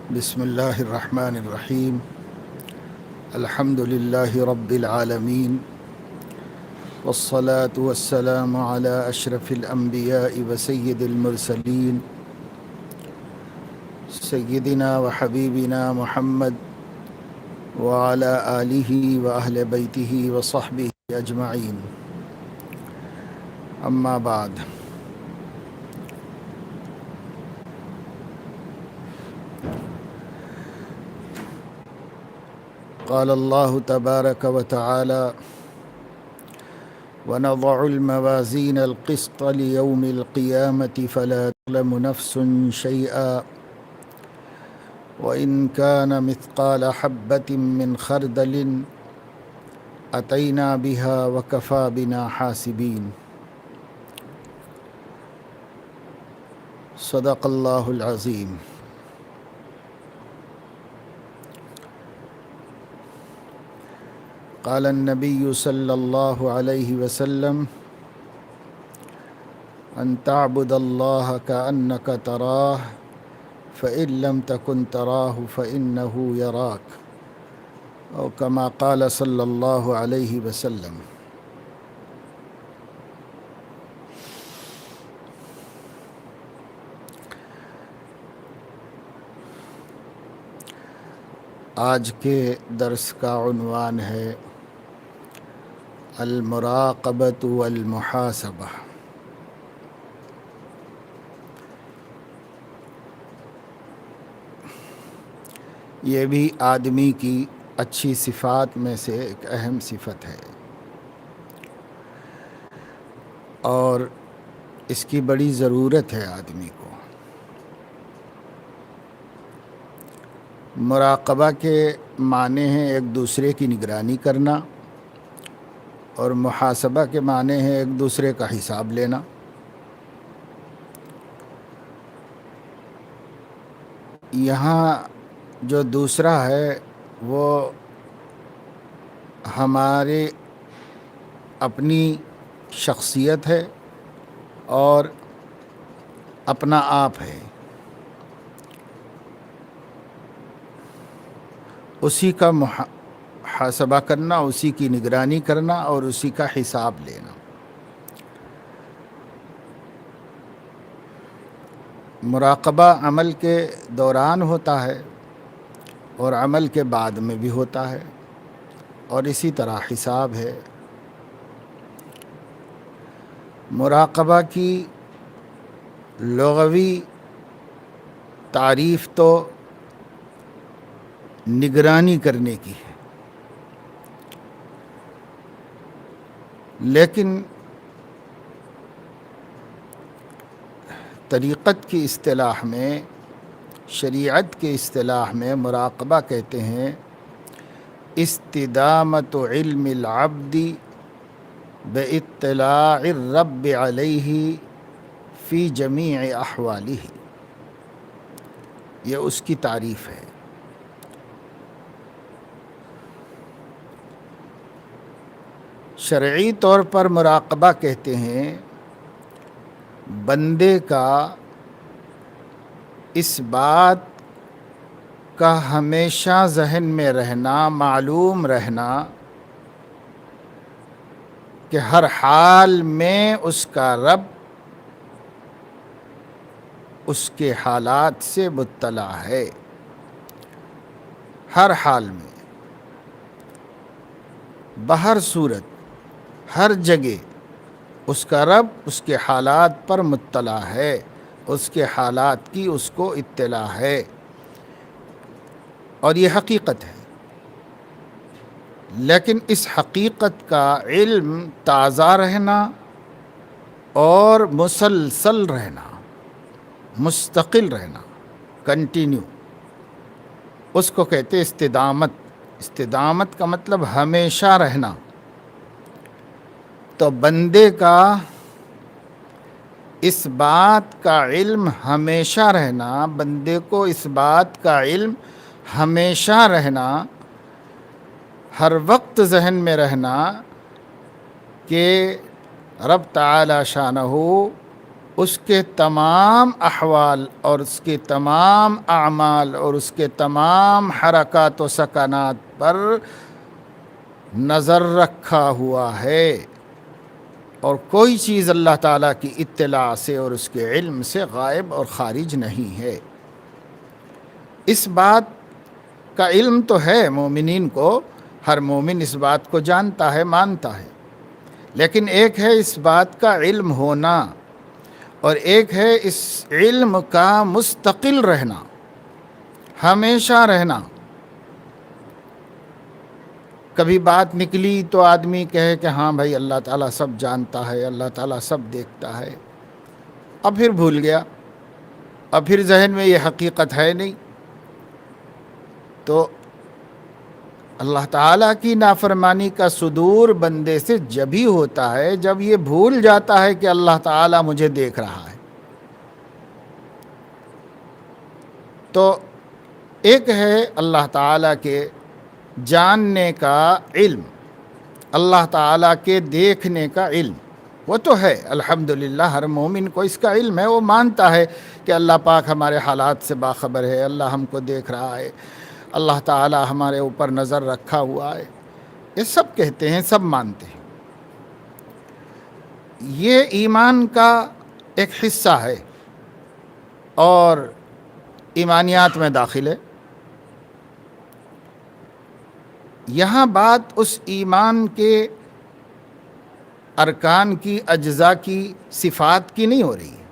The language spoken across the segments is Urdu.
بسم الله الرحمن الرحيم. الحمد لله رب العالمين، والصلاة والسلام على أشرف الأنبياء وسيد المرسلين سيدنا وحبيبنا محمد وعلى آله وأهل بيته وصحبه أجمعين. أما بعد، قال الله تبارك وتعالى: ونضع الموازين القسط ليوم القيامة فلا تظلم نفس شيئا وإن كان مثقال حبة من خردل أتينا بها وكفى بنا حاسبين. صدق الله العظيم. قال النبي صلى الله عليه وسلم: أن تعبد الله كأنك تراه فإن لم تكن تراه فإنه يراك، أو كما قال صلی اللہ علیہ وسلم. آج کے درس کا عنوان ہے المراقبۃ والمحاسبہ. یہ بھی آدمی کی اچھی صفات میں سے ایک اہم صفت ہے، اور اس کی بڑی ضرورت ہے آدمی کو. مراقبہ کے معنی ہیں ایک دوسرے کی نگرانی کرنا، اور محاسبہ کے معنی ہیں ایک دوسرے کا حساب لینا. یہاں جو دوسرا ہے وہ ہماری اپنی شخصیت ہے اور اپنا آپ ہے. اسی کا محاسبہ کرنا، اسی کی نگرانی کرنا اور اسی کا حساب لینا. مراقبہ عمل کے دوران ہوتا ہے اور عمل کے بعد میں بھی ہوتا ہے، اور اسی طرح حساب ہے. مراقبہ کی لغوی تعریف تو نگرانی کرنے کی ہے، لیکن طریقت کی اصطلاح میں، شریعت کی اصطلاح میں مراقبہ کہتے ہیں استدامت علم العبد باطلاع الرب علیہ فی جمیع احوالہ. یہ اس کی تعریف ہے. شرعی طور پر مراقبہ کہتے ہیں بندے کا اس بات کا ہمیشہ ذہن میں رہنا، معلوم رہنا کہ ہر حال میں اس کا رب اس کے حالات سے مطلع ہے. ہر حال میں، بہر صورت، ہر جگہ اس کا رب اس کے حالات پر مطلع ہے، اس کے حالات کی اس کو اطلاع ہے، اور یہ حقیقت ہے. لیکن اس حقیقت کا علم تازہ رہنا اور مسلسل رہنا، مستقل رہنا، کنٹینیو، اس کو کہتے استدامت. استدامت کا مطلب ہمیشہ رہنا. تو بندے کا اس بات کا علم ہمیشہ رہنا، بندے کو اس بات کا علم ہمیشہ رہنا، ہر وقت ذہن میں رہنا کہ رب تعالی شانہ اس کے تمام احوال اور اس کے تمام اعمال اور اس کے تمام حرکات و سکنات پر نظر رکھا ہوا ہے، اور کوئی چیز اللہ تعالیٰ کی اطلاع سے اور اس کے علم سے غائب اور خارج نہیں ہے۔ اس بات کا علم تو ہے مومنین کو، ہر مومن اس بات کو جانتا ہے، مانتا ہے، لیکن ایک ہے اس بات کا علم ہونا، اور ایک ہے اس علم کا مستقل رہنا، ہمیشہ رہنا۔ کبھی بات نکلی تو آدمی کہے کہ ہاں بھائی اللہ تعالیٰ سب جانتا ہے، اللہ تعالیٰ سب دیکھتا ہے، اب پھر بھول گیا، اب پھر ذہن میں یہ حقیقت ہے نہیں۔ تو اللہ تعالیٰ کی نافرمانی کا صدور بندے سے جب ہی ہوتا ہے جب یہ بھول جاتا ہے کہ اللہ تعالیٰ مجھے دیکھ رہا ہے۔ تو ایک ہے اللہ تعالیٰ کے جاننے کا علم، اللہ تعالیٰ کے دیکھنے کا علم، وہ تو ہے الحمدللہ، ہر مومن کو اس کا علم ہے، وہ مانتا ہے کہ اللہ پاک ہمارے حالات سے باخبر ہے، اللہ ہم کو دیکھ رہا ہے، اللہ تعالیٰ ہمارے اوپر نظر رکھا ہوا ہے، یہ سب کہتے ہیں، سب مانتے ہیں۔ یہ ایمان کا ایک حصہ ہے اور ایمانیات میں داخل ہے۔ یہاں بات اس ایمان کے ارکان کی، اجزاء کی، صفات کی نہیں ہو رہی ہے،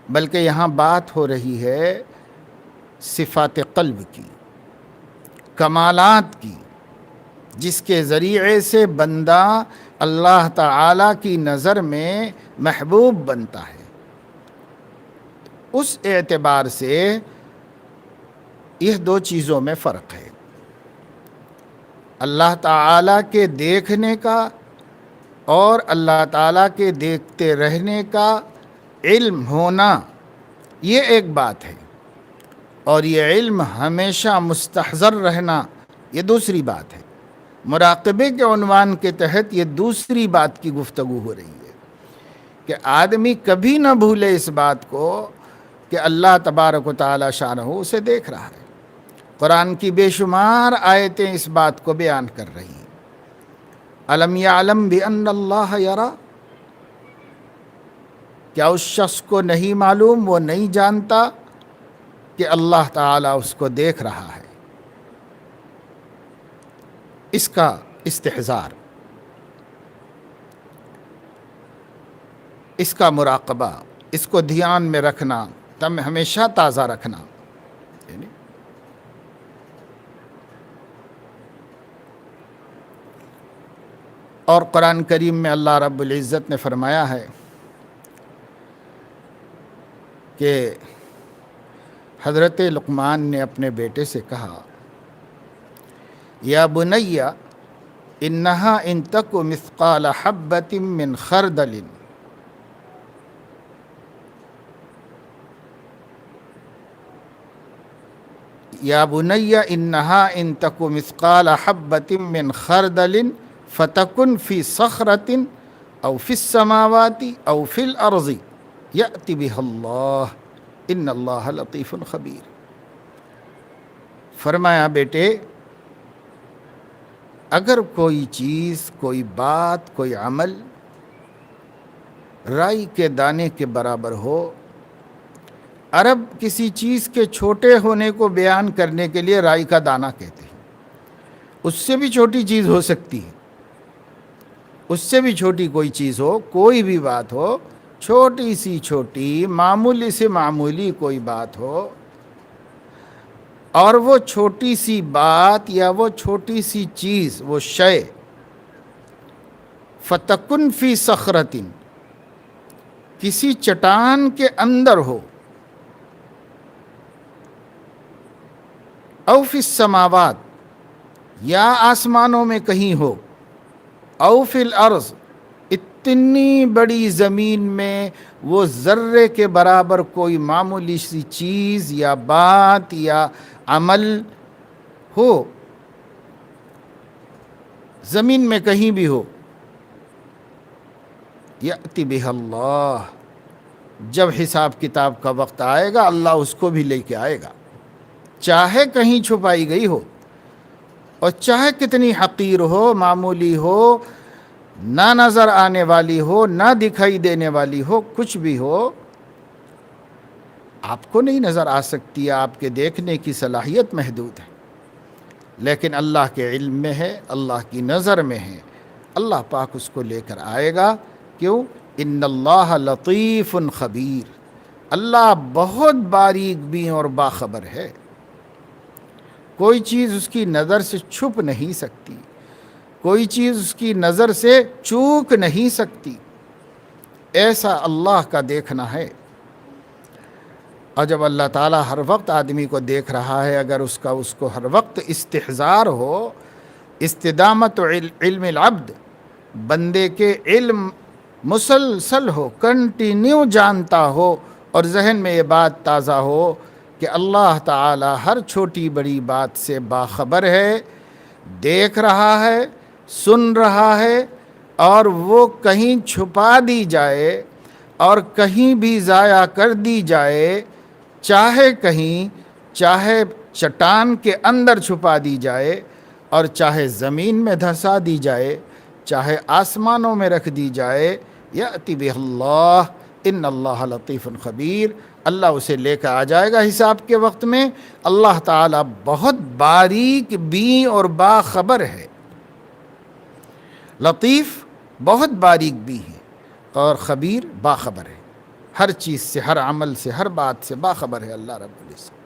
بلکہ یہاں بات ہو رہی ہے صفات قلب کی، کمالات کی، جس کے ذریعے سے بندہ اللہ تعالیٰ کی نظر میں محبوب بنتا ہے۔ اس اعتبار سے یہ دو چیزوں میں فرق ہے، اللہ تعالیٰ کے دیکھنے کا اور اللہ تعالیٰ کے دیکھتے رہنے کا علم ہونا، یہ ایک بات ہے، اور یہ علم ہمیشہ مستحضر رہنا یہ دوسری بات ہے۔ مراقبے کے عنوان کے تحت یہ دوسری بات کی گفتگو ہو رہی ہے کہ آدمی کبھی نہ بھولے اس بات کو کہ اللہ تبارک و تعالی شانہ اسے دیکھ رہا ہے۔ قرآن کی بے شمار آیتیں اس بات کو بیان کر رہی ہیں۔ الم یعلم بان اللہ یرا، کیا اس شخص کو نہیں معلوم، وہ نہیں جانتا کہ اللہ تعالیٰ اس کو دیکھ رہا ہے؟ اس کا استحضار، اس کا مراقبہ، اس کو دھیان میں رکھنا، تم ہمیشہ تازہ رکھنا، اور قرآن کریم میں اللہ رب العزت نے فرمایا ہے کہ حضرت لقمان نے اپنے بیٹے سے کہا، یا بنی انہا ان تک مثقال حبۃ من خردل یا بنی انہا ان تک مثقال حبۃ من خردل فتکن فی صخرۃ او فی السماوات او فی الارض یأتی بها اللہ ان اللہ لطیف خبیر۔ فرمایا بیٹے، اگر کوئی چیز، کوئی بات، کوئی عمل رائی کے دانے کے برابر ہو، عرب کسی چیز کے چھوٹے ہونے کو بیان کرنے کے لیے رائی کا دانہ کہتے ہیں، اس سے بھی چھوٹی چیز ہو سکتی ہے، اس سے بھی چھوٹی کوئی چیز ہو، کوئی بھی بات ہو، چھوٹی سی چھوٹی، معمولی سے معمولی کوئی بات ہو، اور وہ چھوٹی سی بات یا وہ چھوٹی سی چیز، وہ شے فتکن فی صخرۃ، کسی چٹان کے اندر ہو، او فی السماوات، یا آسمانوں میں کہیں ہو، او فی الارض، اتنی بڑی زمین میں وہ ذرے کے برابر کوئی معمولی سی چیز یا بات یا عمل ہو، زمین میں کہیں بھی ہو، یأتی بہ اللہ، جب حساب کتاب کا وقت آئے گا اللہ اس کو بھی لے کے آئے گا، چاہے کہیں چھپائی گئی ہو اور چاہے کتنی حقیر ہو، معمولی ہو، نہ نظر آنے والی ہو، نہ دکھائی دینے والی ہو، کچھ بھی ہو، آپ کو نہیں نظر آ سکتی، آپ کے دیکھنے کی صلاحیت محدود ہے، لیکن اللہ کے علم میں ہے، اللہ کی نظر میں ہے، اللہ پاک اس کو لے کر آئے گا۔ کیوں؟ ان اللہ لطیف خبیر، اللہ بہت باریک بین اور باخبر ہے، کوئی چیز اس کی نظر سے چھپ نہیں سکتی، کوئی چیز اس کی نظر سے چوک نہیں سکتی، ایسا اللہ کا دیکھنا ہے۔ اور جب اللہ تعالیٰ ہر وقت آدمی کو دیکھ رہا ہے، اگر اس کو ہر وقت استحضار ہو، استدامت علم العبد، بندے کے علم مسلسل ہو، کنٹینیو جانتا ہو، اور ذہن میں یہ بات تازہ ہو کہ اللہ تعالیٰ ہر چھوٹی بڑی بات سے باخبر ہے، دیکھ رہا ہے، سن رہا ہے، اور وہ کہیں چھپا دی جائے اور کہیں بھی ضائع کر دی جائے، چاہے کہیں، چاہے چٹان کے اندر چھپا دی جائے اور چاہے زمین میں دھسا دی جائے، چاہے آسمانوں میں رکھ دی جائے، یأتی بہ اللہ ان اللہ لطیف خبیر، اللہ اسے لے کر آ جائے گا حساب کے وقت میں۔ اللہ تعالیٰ بہت باریک بین اور باخبر ہے، لطیف بہت باریک بین ہے، اور خبیر باخبر ہے، ہر چیز سے، ہر عمل سے، ہر بات سے باخبر ہے اللہ رب العزت۔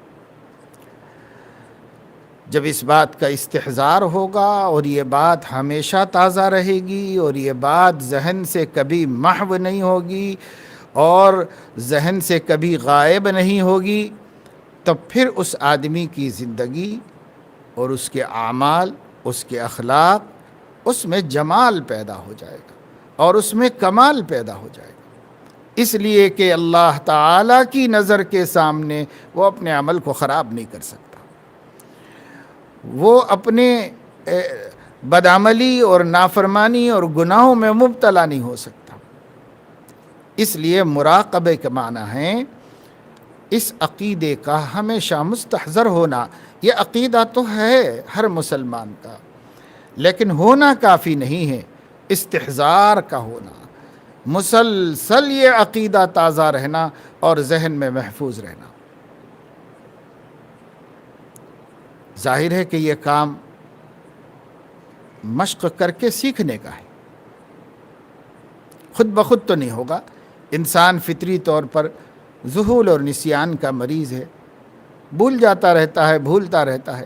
جب اس بات کا استحضار ہوگا اور یہ بات ہمیشہ تازہ رہے گی اور یہ بات ذہن سے کبھی محو نہیں ہوگی اور ذہن سے کبھی غائب نہیں ہوگی، تب پھر اس آدمی کی زندگی اور اس کے اعمال، اس کے اخلاق، اس میں جمال پیدا ہو جائے گا اور اس میں کمال پیدا ہو جائے گا، اس لیے کہ اللہ تعالیٰ کی نظر کے سامنے وہ اپنے عمل کو خراب نہیں کر سکتا، وہ اپنے بدعملی اور نافرمانی اور گناہوں میں مبتلا نہیں ہو سکتا۔ اس لیے مراقبے کے معنی ہے اس عقیدے کا ہمیشہ مستحضر ہونا۔ یہ عقیدہ تو ہے ہر مسلمان کا، لیکن ہونا کافی نہیں ہے، استحضار کا ہونا، مسلسل یہ عقیدہ تازہ رہنا اور ذہن میں محفوظ رہنا۔ ظاہر ہے کہ یہ کام مشق کر کے سیکھنے کا ہے، خود بخود تو نہیں ہوگا۔ انسان فطری طور پر ذہول اور نسیان کا مریض ہے، بھول جاتا رہتا ہے، بھولتا رہتا ہے،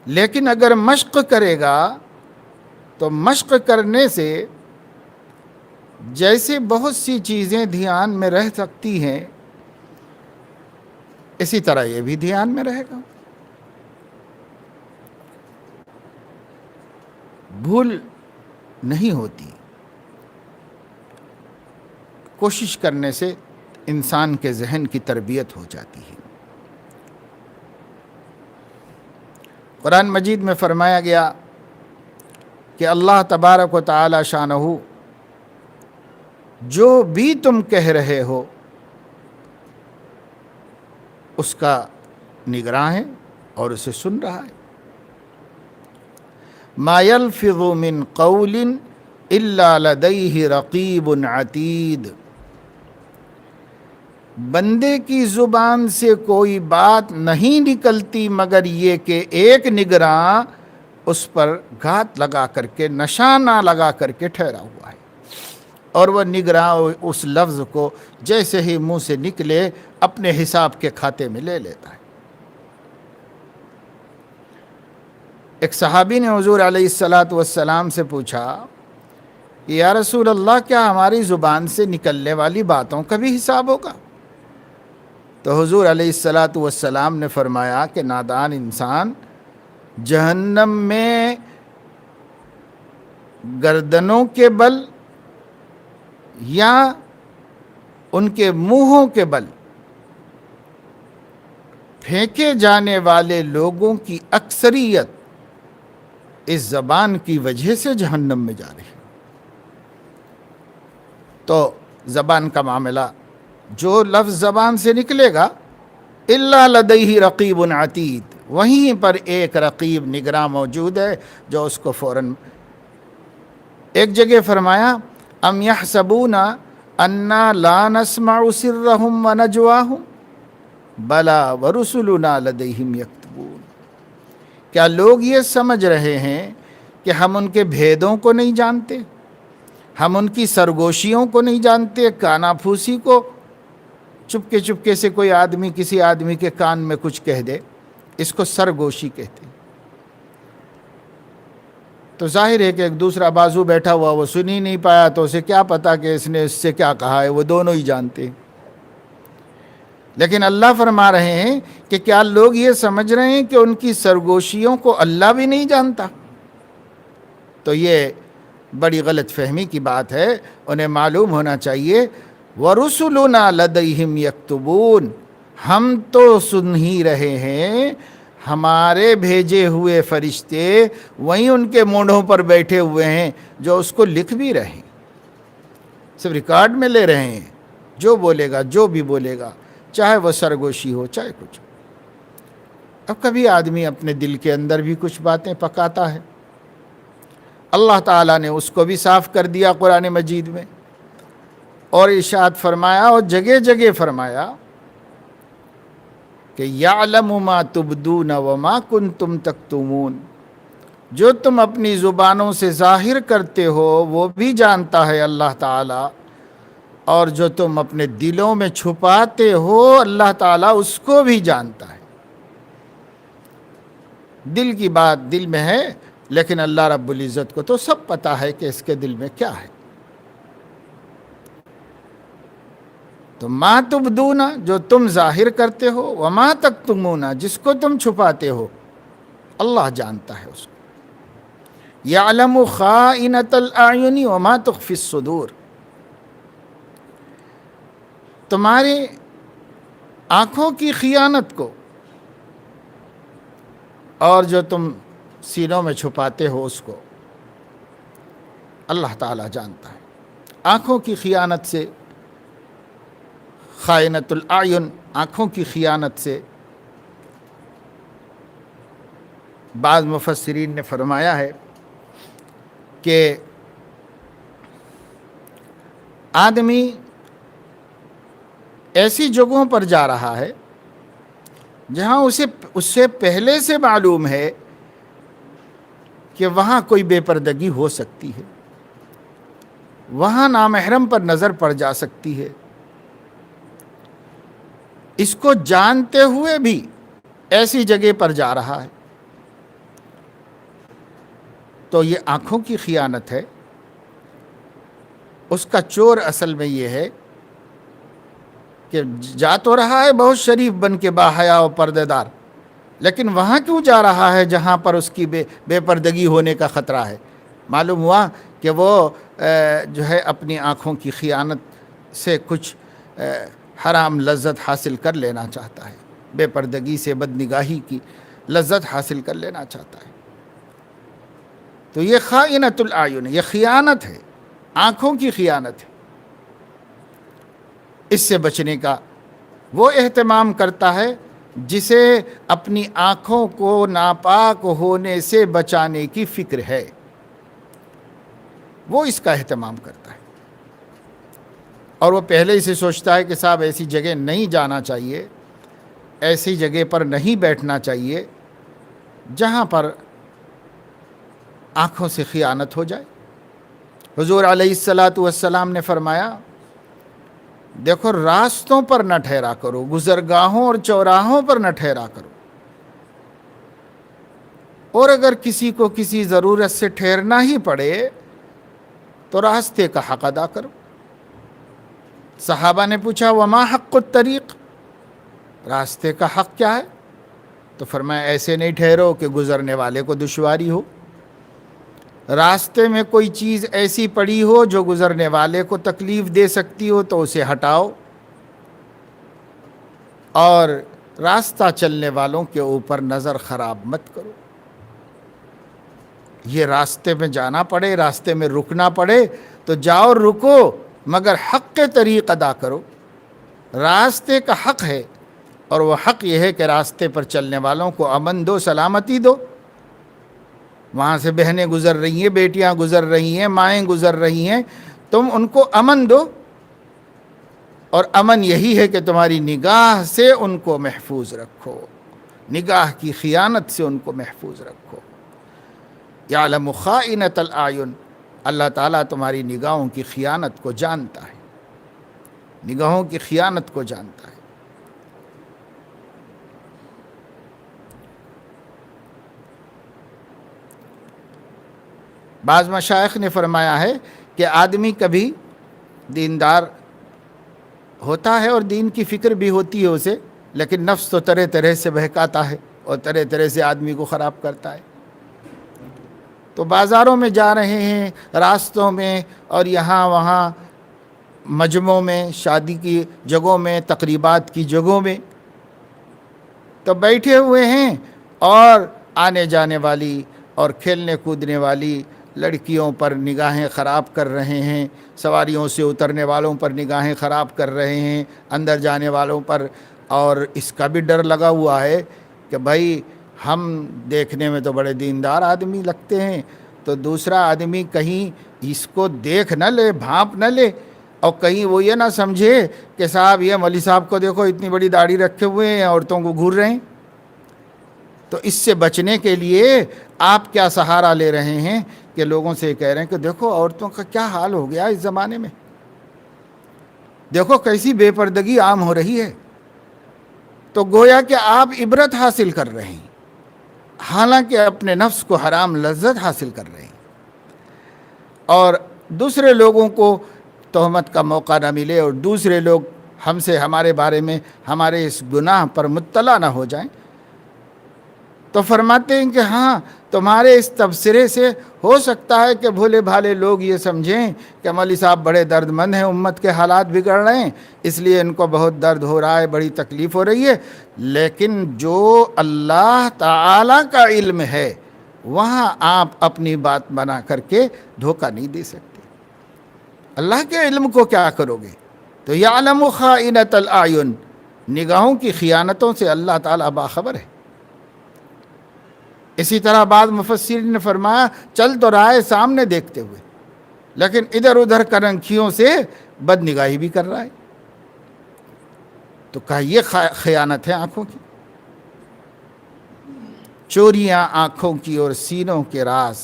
لیکن اگر مشق کرے گا تو مشق کرنے سے جیسے بہت سی چیزیں دھیان میں رہ سکتی ہیں، اسی طرح یہ بھی دھیان میں رہے گا۔ بھول نہیں ہوتی، کوشش کرنے سے انسان کے ذہن کی تربیت ہو جاتی ہے۔ قرآن مجید میں فرمایا گیا کہ اللہ تبارک و تعالی شانہ جو بھی تم کہہ رہے ہو اس کا نگراں ہے اور اسے سن رہا ہے۔ ما یلفظ من قول الا لدیہ رقیب عتید، بندے کی زبان سے کوئی بات نہیں نکلتی مگر یہ کہ ایک نگراں اس پر گھات لگا کر کے، نشانہ لگا کر کے ٹھہرا ہوا ہے، اور وہ نگراں اس لفظ کو جیسے ہی منہ سے نکلے اپنے حساب کے کھاتے میں لے لیتا ہے۔ ایک صحابی نے حضور علیہ السلام سے پوچھا کہ یا رسول اللہ، کیا ہماری زبان سے نکلنے والی باتوں کا بھی حساب ہوگا؟ تو حضور علیہ السلام نے فرمایا کہ نادان انسان، جہنم میں گردنوں کے بل یا ان کے منہوں کے بل پھینکے جانے والے لوگوں کی اکثریت اس زبان کی وجہ سے جہنم میں جا رہی ہے۔ تو زبان کا معاملہ جو لفظ زبان سے نکلے گا، الا لدیہ رقیب عتید، وہیں پر ایک رقیب نگراں موجود ہے جو اس کو فوراً. ایک جگہ فرمایا ام یحسبون انا لا نسمع سرهم ونجواهم بلا ورسلنا لدیہم یکتبون. کیا لوگ یہ سمجھ رہے ہیں کہ ہم ان کے بھیدوں کو نہیں جانتے، ہم ان کی سرگوشیوں کو نہیں جانتے، کانا پھوسی کو، چپکے سے کوئی آدمی کسی آدمی کے کان میں کچھ کہہ دے، اس کو سرگوشی کہتے ہیں. تو ظاہر ہے کہ ایک دوسرا بازو بیٹھا ہوا وہ سن ہی نہیں پایا، تو اسے کیا پتا کہ اس نے اس سے کیا کہا ہے، وہ دونوں ہی جانتے ہیں. لیکن اللہ فرما رہے ہیں کہ کیا لوگ یہ سمجھ رہے ہیں کہ ان کی سرگوشیوں کو اللہ بھی نہیں جانتا؟ تو یہ بڑی غلط فہمی کی بات ہے. انہیں معلوم ہونا چاہیے وَرُسُلُنَا لَدَيْهِمْ يَكْتُبُونَ، ہم تو سن ہی رہے ہیں، ہمارے بھیجے ہوئے فرشتے وہیں ان کے مونڈھوں پر بیٹھے ہوئے ہیں جو اس کو لکھ بھی رہے ہیں، صرف ریکارڈ میں لے رہے ہیں. جو بولے گا، جو بھی بولے گا، چاہے وہ سرگوشی ہو چاہے کچھ. اب کبھی آدمی اپنے دل کے اندر بھی کچھ باتیں پکاتا ہے، اللہ تعالیٰ نے اس کو بھی صاف کر دیا قرآن مجید میں، اور ارشاد فرمایا اور جگہ جگہ فرمایا کہ یعلم ما تبدون وما کنتم تکتمون، جو تم اپنی زبانوں سے ظاہر کرتے ہو وہ بھی جانتا ہے اللہ تعالیٰ، اور جو تم اپنے دلوں میں چھپاتے ہو اللہ تعالیٰ اس کو بھی جانتا ہے. دل کی بات دل میں ہے، لیکن اللہ رب العزت کو تو سب پتہ ہے کہ اس کے دل میں کیا ہے. تو ما تبدون، جو تم ظاہر کرتے ہو، وما تکتمون، جس کو تم چھپاتے ہو، اللہ جانتا ہے اس کو. یعلم خائنۃ الاعین وما تخفی الصدور، تمہاری آنکھوں کی خیانت کو اور جو تم سینوں میں چھپاتے ہو اس کو اللہ تعالیٰ جانتا ہے. آنکھوں کی خیانت سے، خائنۃ الاعین، آنکھوں کی خیانت سے، بعض مفسرین نے فرمایا ہے کہ آدمی ایسی جگہوں پر جا رہا ہے جہاں اس سے پہلے سے معلوم ہے کہ وہاں کوئی بے پردگی ہو سکتی ہے، وہاں نامحرم پر نظر پڑ جا سکتی ہے، اس کو جانتے ہوئے بھی ایسی جگہ پر جا رہا ہے، تو یہ آنکھوں کی خیانت ہے. اس کا چور اصل میں یہ ہے کہ جا تو رہا ہے بہت شریف بن کے، باحیا و پردے دار، لیکن وہاں کیوں جا رہا ہے جہاں پر اس کی بے پردگی ہونے کا خطرہ ہے؟ معلوم ہوا کہ وہ جو ہے اپنی آنکھوں کی خیانت سے کچھ حرام لذت حاصل کر لینا چاہتا ہے، بے پردگی سے بدنگاہی کی لذت حاصل کر لینا چاہتا ہے. تو یہ خائنۃ الاعین، یہ خیانت ہے، آنکھوں کی خیانت ہے. اس سے بچنے کا وہ اہتمام کرتا ہے جسے اپنی آنکھوں کو ناپاک ہونے سے بچانے کی فکر ہے، وہ اس کا اہتمام کرتا ہے. اور وہ پہلے ہی سے سوچتا ہے کہ صاحب ایسی جگہ نہیں جانا چاہیے، ایسی جگہ پر نہیں بیٹھنا چاہیے جہاں پر آنکھوں سے خیانت ہو جائے. حضور علیہ السلام نے فرمایا دیکھو راستوں پر نہ ٹھہرا کرو، گزرگاہوں اور چوراہوں پر نہ ٹھہرا کرو، اور اگر کسی کو کسی ضرورت سے ٹھہرنا ہی پڑے تو راستے کا حق ادا کرو. صحابہ نے پوچھا وما حق الطریق، راستے کا حق کیا ہے؟ تو فرمایا ایسے نہیں ٹھہرو کہ گزرنے والے کو دشواری ہو، راستے میں کوئی چیز ایسی پڑی ہو جو گزرنے والے کو تکلیف دے سکتی ہو تو اسے ہٹاؤ، اور راستہ چلنے والوں کے اوپر نظر خراب مت کرو. یہ راستے میں جانا پڑے، راستے میں رکنا پڑے تو جاؤ رکو، مگر حق کے طریق ادا کرو. راستے کا حق ہے، اور وہ حق یہ ہے کہ راستے پر چلنے والوں کو امن دو، سلامتی دو۔ وہاں سے بہنیں گزر رہی ہیں، بیٹیاں گزر رہی ہیں، مائیں گزر رہی ہیں، تم ان کو امن دو، اور امن یہی ہے کہ تمہاری نگاہ سے ان کو محفوظ رکھو، نگاہ کی خیانت سے ان کو محفوظ رکھو۔ یعلم خائنۃ الاعین، اللہ تعالیٰ تمہاری نگاہوں کی خیانت کو جانتا ہے، نگاہوں کی خیانت کو جانتا ہے۔ بعض مشائخ نے فرمایا ہے کہ آدمی کبھی دیندار ہوتا ہے اور دین کی فکر بھی ہوتی ہے اسے، لیکن نفس تو طرح طرح سے بہکاتا ہے اور طرح طرح سے آدمی کو خراب کرتا ہے۔ تو بازاروں میں جا رہے ہیں، راستوں میں اور یہاں وہاں، مجمعوں میں، شادی کی جگہوں میں، تقریبات کی جگہوں میں، تو بیٹھے ہوئے ہیں اور آنے جانے والی اور کھیلنے کودنے والی لڑکیوں پر نگاہیں خراب کر رہے ہیں، سواریوں سے اترنے والوں پر نگاہیں خراب کر رہے ہیں، اندر جانے والوں پر۔ اور اس کا بھی ڈر لگا ہوا ہے کہ بھائی ہم دیکھنے میں تو بڑے دیندار آدمی لگتے ہیں، تو دوسرا آدمی کہیں اس کو دیکھ نہ لے، بھانپ نہ لے، اور کہیں وہ یہ نہ سمجھے کہ صاحب یہ مولوی صاحب کو دیکھو اتنی بڑی داڑھی رکھے ہوئے ہیں، عورتوں کو گھور رہے ہیں۔ تو اس سے بچنے کے لیے آپ کیا سہارا لے رہے ہیں کہ لوگوں سے کہہ رہے ہیں کہ دیکھو عورتوں کا کیا حال ہو گیا اس زمانے میں، دیکھو کیسی بے پردگی عام ہو رہی ہے۔ تو گویا کہ آپ عبرت حاصل کر رہے ہیں، حالانکہ اپنے نفس کو حرام لذت حاصل کر رہے ہیں، اور دوسرے لوگوں کو تہمت کا موقع نہ ملے اور دوسرے لوگ ہم سے ہمارے بارے میں ہمارے اس گناہ پر مطلع نہ ہو جائیں۔ تو فرماتے ہیں کہ ہاں تمہارے اس تبصرے سے ہو سکتا ہے کہ بھولے بھالے لوگ یہ سمجھیں کہ مولوی صاحب بڑے درد مند ہیں، امت کے حالات بگڑ رہے ہیں، اس لیے ان کو بہت درد ہو رہا ہے، بڑی تکلیف ہو رہی ہے۔ لیکن جو اللہ تعالیٰ کا علم ہے وہاں آپ اپنی بات بنا کر کے دھوکہ نہیں دے سکتے۔ اللہ کے علم کو کیا کرو گے؟ تو یعلم خائنۃ الاعین، نگاہوں کی خیانتوں سے اللہ تعالیٰ باخبر ہے۔ اسی طرح بعض مفسرین نے فرمایا چل تو رہا ہے سامنے دیکھتے ہوئے، لیکن ادھر ادھر کرنکھیوں سے بد نگاہی بھی کر رہا ہے۔ تو کہا یہ خیانت ہے آنکھوں کی، چوریاں آنکھوں کی اور سینوں کے راز،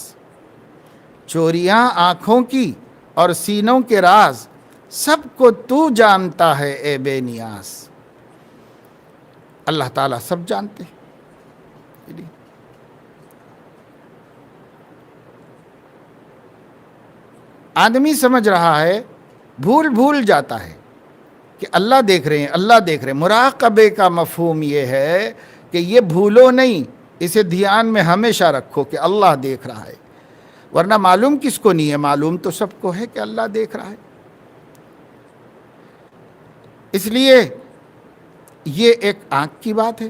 چوریاں آنکھوں کی اور سینوں کے راز، سب کو تو جانتا ہے اے بے نیاز۔ اللہ تعالیٰ سب جانتے ہیں۔ آدمی سمجھ رہا ہے، بھول جاتا ہے کہ اللہ دیکھ رہے ہیں، اللہ دیکھ رہے ہیں۔ مراقبے کا مفہوم یہ ہے کہ یہ بھولو نہیں، اسے دھیان میں ہمیشہ رکھو کہ اللہ دیکھ رہا ہے، ورنہ معلوم کس کو نہیں ہے؟ معلوم تو سب کو ہے کہ اللہ دیکھ رہا ہے۔ اس لیے یہ ایک آنکھ کی بات ہے،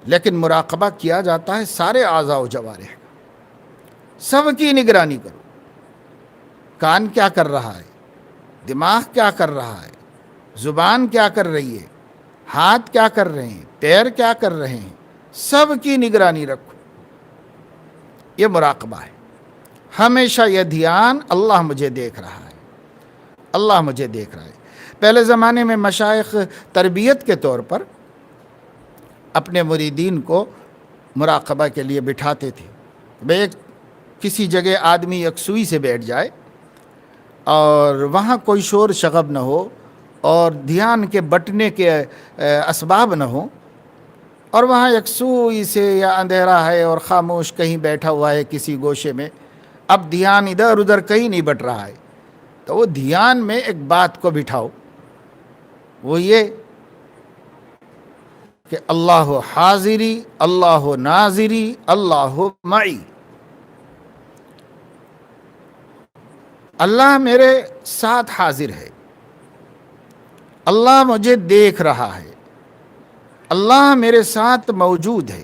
لیکن مراقبہ کیا جاتا ہے سارے اعضاء و جوارح کا، سب کی نگرانی کرو۔ کان کیا کر رہا ہے، دماغ کیا کر رہا ہے، زبان کیا کر رہی ہے، ہاتھ کیا کر رہے ہیں، پیر کیا کر رہے ہیں، سب کی نگرانی رکھو۔ یہ مراقبہ ہے، ہمیشہ یہ دھیان، اللہ مجھے دیکھ رہا ہے، اللہ مجھے دیکھ رہا ہے۔ پہلے زمانے میں مشائخ تربیت کے طور پر اپنے مریدین کو مراقبہ کے لیے بٹھاتے تھے۔ بھئی کسی جگہ آدمی یکسوئی سے بیٹھ جائے اور وہاں کوئی شور شغب نہ ہو اور دھیان کے بٹنے کے اسباب نہ ہوں، اور وہاں یکسوئی سے یا اندھیرا ہے اور خاموش کہیں بیٹھا ہوا ہے کسی گوشے میں، اب دھیان ادھر ادھر کہیں نہیں بٹ رہا ہے، تو وہ دھیان میں ایک بات کو بٹھاؤ، وہ یہ کہ اللہ حاضری، اللہ ناظری، اللہ معی، اللہ میرے ساتھ حاضر ہے، اللہ مجھے دیکھ رہا ہے، اللہ میرے ساتھ موجود ہے۔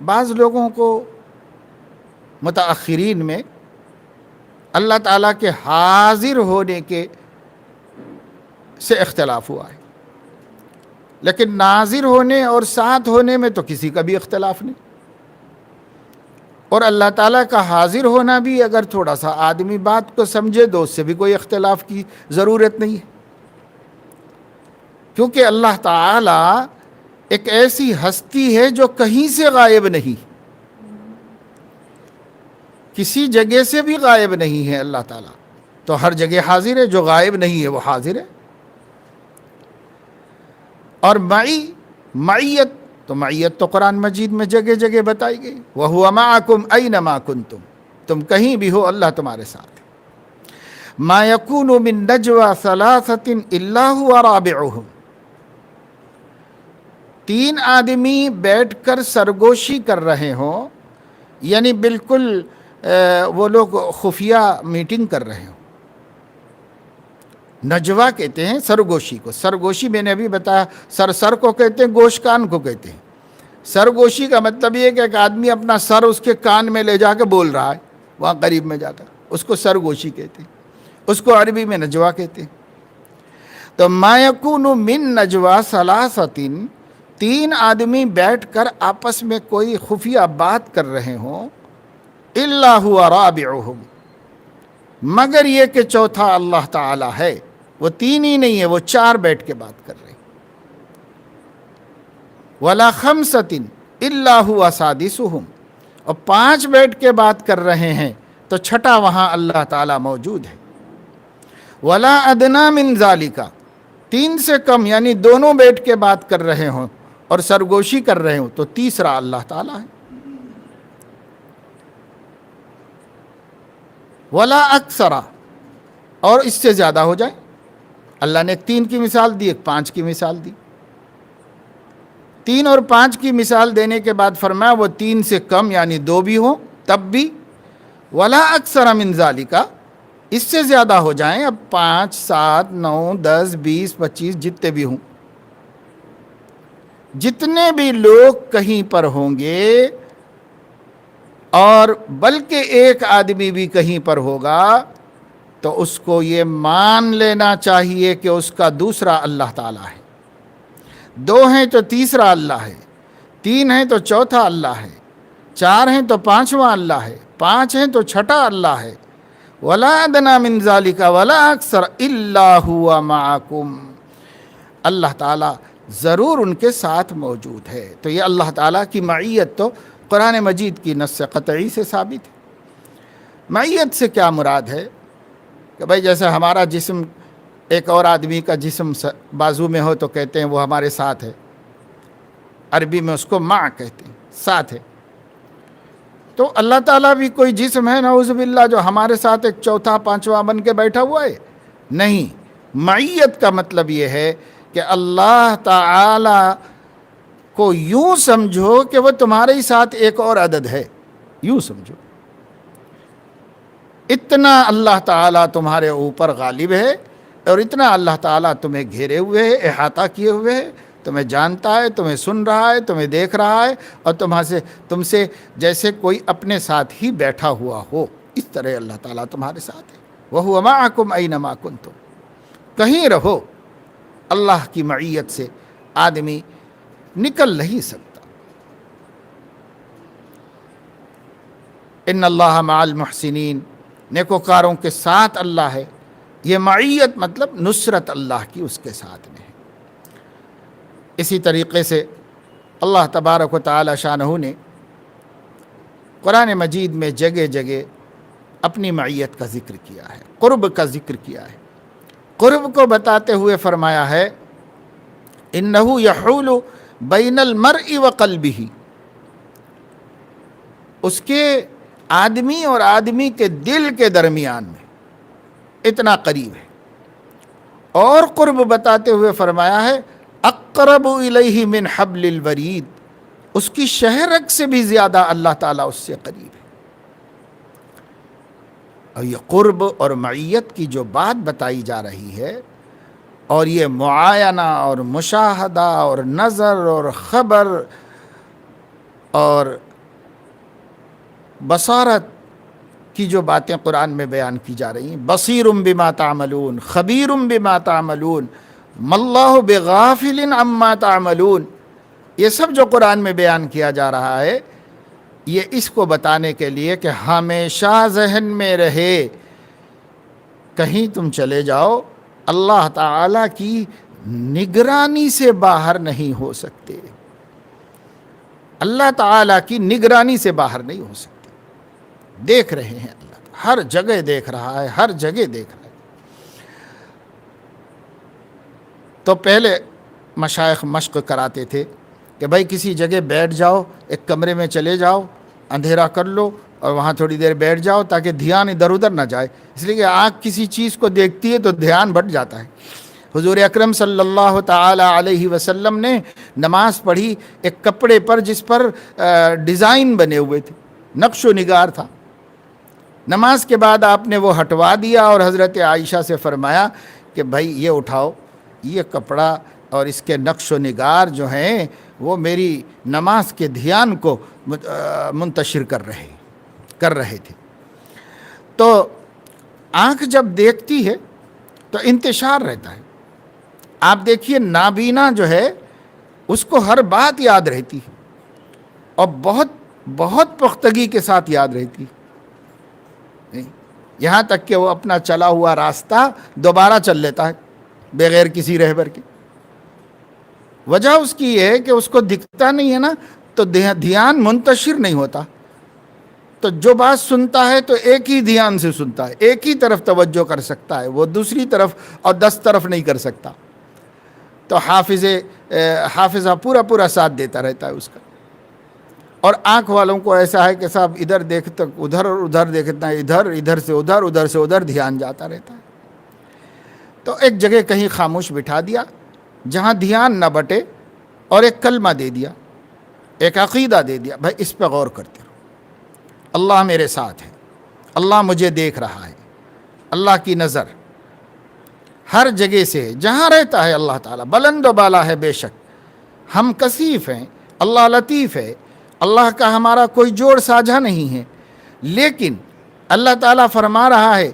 بعض لوگوں کو متاخرین میں اللہ تعالیٰ کے حاضر ہونے کے سے اختلاف ہوا ہے، لیکن ناظر ہونے اور ساتھ ہونے میں تو کسی کا بھی اختلاف نہیں۔ اور اللہ تعالیٰ کا حاضر ہونا بھی اگر تھوڑا سا آدمی بات کو سمجھے تو اس سے بھی کوئی اختلاف کی ضرورت نہیں ہے، کیونکہ اللہ تعالیٰ ایک ایسی ہستی ہے جو کہیں سے غائب نہیں، کسی جگہ سے بھی غائب نہیں ہے۔ اللہ تعالیٰ تو ہر جگہ حاضر ہے، جو غائب نہیں ہے وہ حاضر ہے۔ اور معیت تو قرآن مجید میں جگہ جگہ بتائی گئی، وَهُوَ مَعَكُمْ أَيْنَمَا كُنْتُمْ، تم کہیں بھی ہو اللہ تمہارے ساتھ ہے۔ مَا يَكُونُ مِن نَجْوَى ثَلَاثَةٍ إِلَّا هُوَ رَابِعُهُمْ، 3 آدمی بیٹھ کر سرگوشی کر رہے ہوں، یعنی بالکل وہ لوگ خفیہ میٹنگ کر رہے ہوں۔ نجوا کہتے ہیں سرگوشی کو، سرگوشی میں نے ابھی بتایا، سر کو کہتے ہیں، گوش کان کو کہتے ہیں۔ سرگوشی کا مطلب یہ کہ ایک آدمی اپنا سر اس کے کان میں لے جا کے بول رہا ہے، وہاں قریب میں جا کر، اس کو سرگوشی کہتے ہیں، اس کو عربی میں نجوا کہتے ہیں۔ تو ما یکون من نجوا ثلاثۃ، 3 آدمی بیٹھ کر آپس میں کوئی خفیہ بات کر رہے ہوں، الا هو رابعهم، مگر یہ کہ چوتھا اللہ تعالی ہے۔ وہ 3 ہی نہیں ہے، وہ 4 بیٹھ کے بات کر رہے ہیں۔ ولا خمسۃ الا هو سادسهم، اور 5 بیٹھ کے بات کر رہے ہیں تو چھٹا وہاں اللہ تعالی موجود ہے۔ ولا ادنی من ذالک، 3 سے کم یعنی دونوں بیٹھ کے بات کر رہے ہوں اور سرگوشی کر رہے ہوں تو تیسرا اللہ تعالی ہے۔ ولا اکثر، اور اس سے زیادہ ہو جائے۔ اللہ نے 3 کی مثال دی، ایک 5 کی مثال دی۔ 3 اور 5 کی مثال دینے کے بعد فرمایا وہ 3 سے کم یعنی 2 بھی ہوں تب بھی، ولا اکثر من ذالک، اس سے زیادہ ہو جائیں، اب 5 7 9 10 20 25 جتنے بھی ہوں، جتنے بھی لوگ کہیں پر ہوں گے، اور بلکہ ایک آدمی بھی کہیں پر ہوگا تو اس کو یہ مان لینا چاہیے کہ اس کا دوسرا اللہ تعالیٰ ہے۔ 2 ہیں تو تیسرا اللہ ہے، 3 ہیں تو چوتھا اللہ ہے، 4 ہیں تو 5واں اللہ ہے، 5 ہیں تو چھٹا اللہ ہے۔ ولا ادنی من ذالک ولا اکثر الا هو معکم، اللہ تعالیٰ ضرور ان کے ساتھ موجود ہے۔ تو یہ اللہ تعالیٰ کی معیت تو قرآن مجید کی نص قطعی سے ثابت ہے۔ معیت سے کیا مراد ہے کہ بھائی جیسے ہمارا جسم ایک اور آدمی کا جسم بازو میں ہو تو کہتے ہیں وہ ہمارے ساتھ ہے، عربی میں اس کو مع کہتے ہیں، ساتھ ہے۔ تو اللہ تعالیٰ بھی کوئی جسم ہے نعوذ باللہ جو ہمارے ساتھ ایک چوتھا 5واں بن کے بیٹھا ہوا ہے؟ نہیں، معیت کا مطلب یہ ہے کہ اللہ تعالیٰ کو یوں سمجھو کہ وہ تمہارے ساتھ ایک اور عدد ہے، یوں سمجھو، اتنا اللہ تعالیٰ تمہارے اوپر غالب ہے، اور اتنا اللہ تعالیٰ تمہیں گھیرے ہوئے ہے، احاطہ کیے ہوئے ہے، تمہیں جانتا ہے، تمہیں سن رہا ہے، تمہیں دیکھ رہا ہے، اور تم سے جیسے کوئی اپنے ساتھ ہی بیٹھا ہوا ہو، اس طرح اللہ تعالیٰ تمہارے ساتھ ہے۔ وَهُوَ مَعَكُمْ أَيْنَمَا كُنْتُمْ، کہیں رہو، اللہ کی معیت سے آدمی نکل نہیں سکتا۔ ان اللہ مع المحسنین، نیکوکاروں کے ساتھ اللہ ہے۔ یہ معیت مطلب نصرت اللہ کی اس کے ساتھ میں ہے۔ اسی طریقے سے اللہ تبارک و تعالی شانہ نے قرآن مجید میں جگہ جگہ اپنی معیت کا ذکر کیا ہے، قرب کا ذکر کیا ہے۔ قرب کو بتاتے ہوئے فرمایا ہے انہ یحول بین المرء وقلبہ، اس کے آدمی اور آدمی کے دل کے درمیان میں اتنا قریب ہے۔ اور قرب بتاتے ہوئے فرمایا ہے اقرب الیہ من حبل الورید، اس کی شہرک سے بھی زیادہ اللہ تعالیٰ اس سے قریب ہے۔ اور یہ قرب اور معیت کی جو بات بتائی جا رہی ہے، اور یہ معاینہ اور مشاہدہ اور نظر اور خبر اور بصارت کی جو باتیں قرآن میں بیان کی جا رہی ہیں، بصیرم بما تعملون، خبیرم بما تعملون، ماللہ بغافل عما تعملون، یہ سب جو قرآن میں بیان کیا جا رہا ہے، یہ اس کو بتانے کے لیے کہ ہمیشہ ذہن میں رہے، کہیں تم چلے جاؤ اللہ تعالیٰ کی نگرانی سے باہر نہیں ہو سکتے، اللہ تعالیٰ کی نگرانی سے باہر نہیں ہو سکتے۔ دیکھ رہے ہیں اللہ، ہر جگہ دیکھ رہا ہے، ہر جگہ دیکھ رہا ہے۔ تو پہلے مشائخ مشق کراتے تھے کہ بھائی کسی جگہ بیٹھ جاؤ، ایک کمرے میں چلے جاؤ، اندھیرا کر لو اور وہاں تھوڑی دیر بیٹھ جاؤ تاکہ دھیان ادھر ادھر نہ جائے، اس لیے کہ آنکھ کسی چیز کو دیکھتی ہے تو دھیان بٹ جاتا ہے۔ حضور اکرم صلی اللہ تعالی علیہ وسلم نے نماز پڑھی ایک کپڑے پر جس پر ڈیزائن بنے ہوئے تھے، نقش و نگار تھا۔ نماز کے بعد آپ نے وہ ہٹوا دیا اور حضرت عائشہ سے فرمایا کہ بھائی یہ اٹھاؤ، یہ کپڑا اور اس کے نقش و نگار جو ہیں وہ میری نماز کے دھیان کو منتشر کر رہے تھے۔ تو آنکھ جب دیکھتی ہے تو انتشار رہتا ہے۔ آپ دیکھیے نابینا جو ہے اس کو ہر بات یاد رہتی ہے اور بہت بہت پختگی کے ساتھ یاد رہتی ہے، یہاں تک کہ وہ اپنا چلا ہوا راستہ دوبارہ چل لیتا ہے بغیر کسی رہبر کے۔ وجہ اس کی یہ ہے کہ اس کو دکھتا نہیں ہے نا، تو دھیان منتشر نہیں ہوتا، تو جو بات سنتا ہے تو ایک ہی دھیان سے سنتا ہے، ایک ہی طرف توجہ کر سکتا ہے، وہ دوسری طرف اور 10 طرف نہیں کر سکتا، تو حافظہ پورا ساتھ دیتا رہتا ہے اس کا۔ اور آنکھ والوں کو ایسا ہے کہ صاحب ادھر دیکھتا ادھر اور ادھر دیکھتا ہے، ادھر سے ادھر، ادھر سے ادھر دھیان جاتا رہتا ہے۔ تو ایک جگہ کہیں خاموش بٹھا دیا جہاں دھیان نہ بٹے، اور ایک کلمہ دے دیا، ایک عقیدہ دے دیا، بھائی اس پہ غور کرتے رہو، اللہ میرے ساتھ ہے، اللہ مجھے دیکھ رہا ہے، اللہ کی نظر ہر جگہ سے ہے، جہاں رہتا ہے اللہ تعالیٰ بلند و بالا ہے، بے شک ہم کثیف ہیں، اللہ لطیف ہے، اللہ کا ہمارا کوئی جوڑ ساجھا نہیں ہے، لیکن اللہ تعالیٰ فرما رہا ہے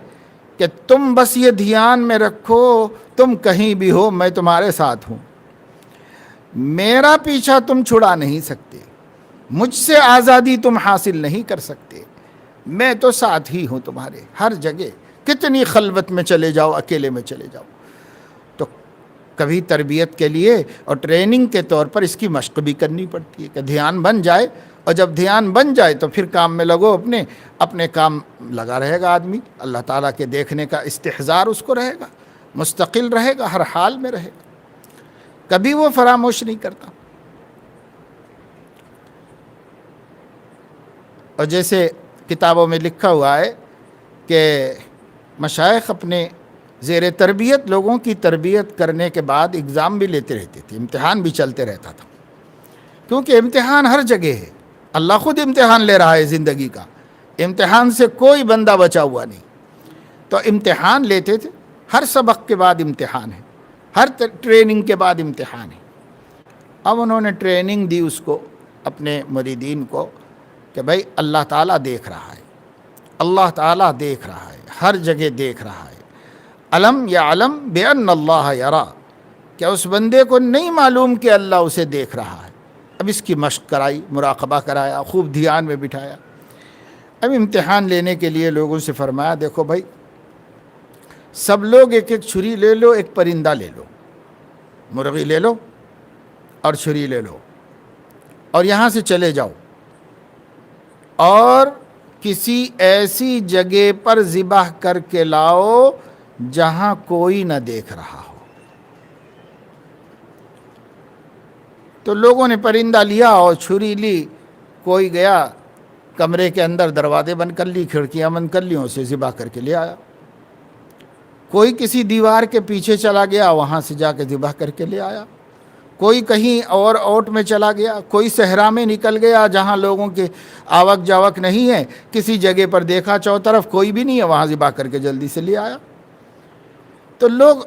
کہ تم بس یہ دھیان میں رکھو، تم کہیں بھی ہو میں تمہارے ساتھ ہوں، میرا پیچھا تم چھڑا نہیں سکتے، مجھ سے آزادی تم حاصل نہیں کر سکتے، میں تو ساتھ ہی ہوں تمہارے ہر جگہ، کتنی خلوت میں چلے جاؤ، اکیلے میں چلے جاؤ۔ تو کبھی تربیت کے لیے اور ٹریننگ کے طور پر اس کی مشق بھی کرنی پڑتی ہے کہ دھیان بن جائے، اور جب دھیان بن جائے تو پھر کام میں لگو، اپنے کام لگا رہے گا آدمی، اللہ تعالیٰ کے دیکھنے کا استحضار اس کو رہے گا، مستقل رہے گا، ہر حال میں رہے گا، کبھی وہ فراموش نہیں کرتا۔ اور جیسے کتابوں میں لکھا ہوا ہے کہ مشائخ اپنے زیر تربیت لوگوں کی تربیت کرنے کے بعد اگزام بھی لیتے رہتے تھے، امتحان بھی چلتے رہتا تھا، کیونکہ امتحان ہر جگہ ہے، اللہ خود امتحان لے رہا ہے زندگی کا، امتحان سے کوئی بندہ بچا ہوا نہیں، تو امتحان لیتے تھے، ہر سبق کے بعد امتحان ہے، ہر ٹریننگ کے بعد امتحان ہے۔ اب انہوں نے ٹریننگ دی اس کو، اپنے مریدین کو، کہ بھائی اللہ تعالیٰ دیکھ رہا ہے، اللہ تعالیٰ دیکھ رہا ہے، ہر جگہ دیکھ رہا ہے، علم یعلم بأن اللہ یرا، کیا اس بندے کو نہیں معلوم کہ اللہ اسے دیکھ رہا ہے؟ اب اس کی مشق کرائی، مراقبہ کرایا، خوب دھیان میں بٹھایا۔ اب امتحان لینے کے لیے لوگوں سے فرمایا دیکھو بھائی سب لوگ ایک ایک چھری لے لو، ایک پرندہ لے لو، مرغی لے لو اور چھری لے لو، اور یہاں سے چلے جاؤ اور کسی ایسی جگہ پر ذبح کر کے لاؤ جہاں کوئی نہ دیکھ رہا ہو۔ تو لوگوں نے پرندہ لیا اور چھری لی، کوئی گیا کمرے کے اندر، دروازے بند کر لی، کھڑکیاں بند کر لی، اسے ذبح کر کے لے آیا۔ کوئی کسی دیوار کے پیچھے چلا گیا، وہاں سے جا کے ذبح کر کے لے آیا۔ کوئی کہیں اور اوٹ میں چلا گیا، کوئی صحرا میں نکل گیا جہاں لوگوں کے آوک جاوک نہیں ہے، کسی جگہ پر دیکھا چوطرف کوئی بھی نہیں ہے، وہاں ذبح کر کے جلدی سے لے آیا۔ تو لوگ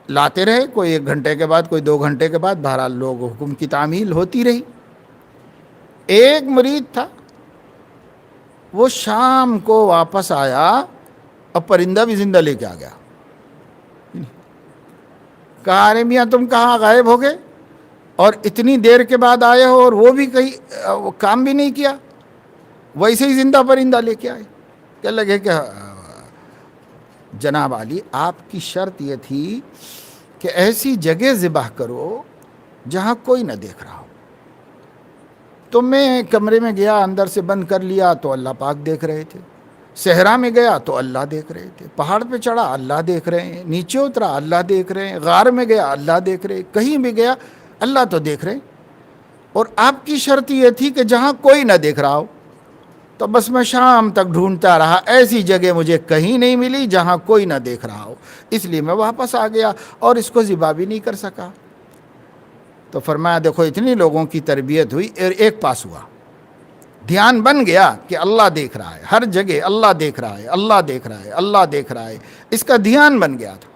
لاتے رہے، کوئی 1 گھنٹے کے بعد، کوئی 2 گھنٹے کے بعد، بہرحال لوگ حکم کی تعمیل ہوتی رہی۔ ایک مرید تھا، وہ شام کو واپس آیا اور پرندہ بھی زندہ لے کے آ گیا. کہا ارے میاں تم کہاں غائب ہو گئے اور اتنی دیر کے بعد آئے ہو اور وہ بھی کہیں کام بھی نہیں کیا, ویسے ہی زندہ پرندہ لے کے آئے. کہنے لگے کہ جناب علی آپ کی شرط یہ تھی کہ ایسی جگہ ذبح کرو جہاں کوئی نہ دیکھ رہا ہو. تو میں کمرے میں گیا, اندر سے بند کر لیا تو اللہ پاک دیکھ رہے تھے. صحرا میں گیا تو اللہ دیکھ رہے تھے. پہاڑ پہ چڑھا اللہ دیکھ رہے ہیں. نیچے اترا اللہ دیکھ رہے ہیں. غار میں گیا اللہ دیکھ رہے. کہیں بھی گیا اللہ تو دیکھ رہے. اور آپ کی شرط یہ تھی کہ جہاں کوئی نہ دیکھ رہا ہو. تو بس میں شام تک ڈھونڈتا رہا, ایسی جگہ مجھے کہیں نہیں ملی جہاں کوئی نہ دیکھ رہا ہو, اس لیے میں واپس آ گیا اور اس کو ذبح بھی نہیں کر سکا. تو فرمایا دیکھو اتنی لوگوں کی تربیت ہوئی اور ایک پاس ہوا, دھیان بن گیا کہ اللہ دیکھ رہا ہے, ہر جگہ اللہ دیکھ رہا ہے, اللہ دیکھ رہا ہے, اللہ دیکھ رہا ہے. اس کا دھیان بن گیا تھا,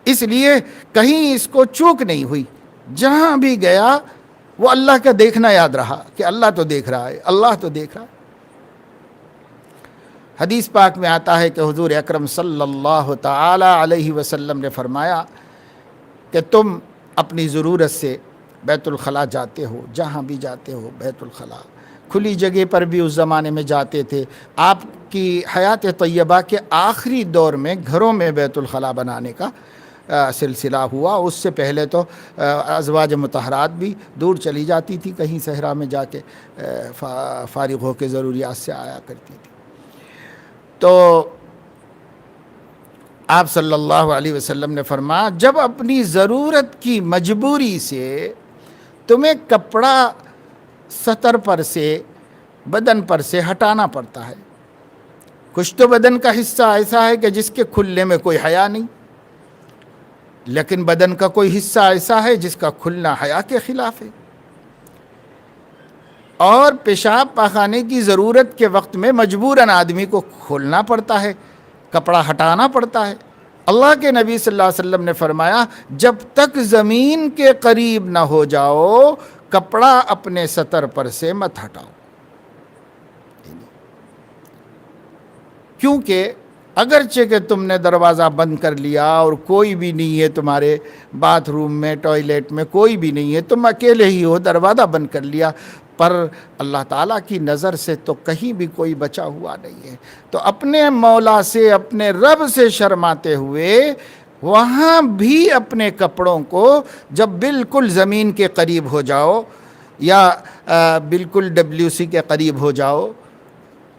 اس لیے کہیں اس کو چوک نہیں ہوئی. جہاں بھی گیا وہ اللہ کا دیکھنا یاد رہا کہ اللہ تو دیکھ رہا ہے, اللہ تو دیکھ رہا ہے. حدیث پاک میں آتا ہے کہ حضور اکرم صلی اللہ تعالی علیہ وسلم نے فرمایا کہ تم اپنی ضرورت سے بیت الخلاء جاتے ہو, جہاں بھی جاتے ہو بیت الخلاء, کھلی جگہ پر بھی اس زمانے میں جاتے تھے. آپ کی حیات طیبہ کے آخری دور میں گھروں میں بیت الخلاء بنانے کا سلسلہ ہوا. اس سے پہلے تو ازواج مطہرات بھی دور چلی جاتی تھی, کہیں صحرا میں جا کے فارغ ہو کے ضروریات سے آیا کرتی تھی. تو آپ صلی اللہ علیہ وسلم نے فرمایا جب اپنی ضرورت کی مجبوری سے تمہیں کپڑا سطر پر سے بدن پر سے ہٹانا پڑتا ہے, کچھ تو بدن کا حصہ ایسا ہے کہ جس کے کھلنے میں کوئی حیا نہیں, لیکن بدن کا کوئی حصہ ایسا ہے جس کا کھلنا حیا کے خلاف ہے. اور پیشاب پاخانے کی ضرورت کے وقت میں مجبوراً آدمی کو کھولنا پڑتا ہے, کپڑا ہٹانا پڑتا ہے. اللہ کے نبی صلی اللہ علیہ وسلم نے فرمایا جب تک زمین کے قریب نہ ہو جاؤ کپڑا اپنے سطر پر سے مت ہٹاؤ. کیونکہ اگرچہ کہ تم نے دروازہ بند کر لیا اور کوئی بھی نہیں ہے تمہارے باتھ روم میں, ٹوائلٹ میں کوئی بھی نہیں ہے, تم اکیلے ہی ہو, دروازہ بند کر لیا, پر اللہ تعالیٰ کی نظر سے تو کہیں بھی کوئی بچا ہوا نہیں ہے. تو اپنے مولا سے, اپنے رب سے شرماتے ہوئے وہاں بھی اپنے کپڑوں کو جب بالکل زمین کے قریب ہو جاؤ یا بالکل WC کے قریب ہو جاؤ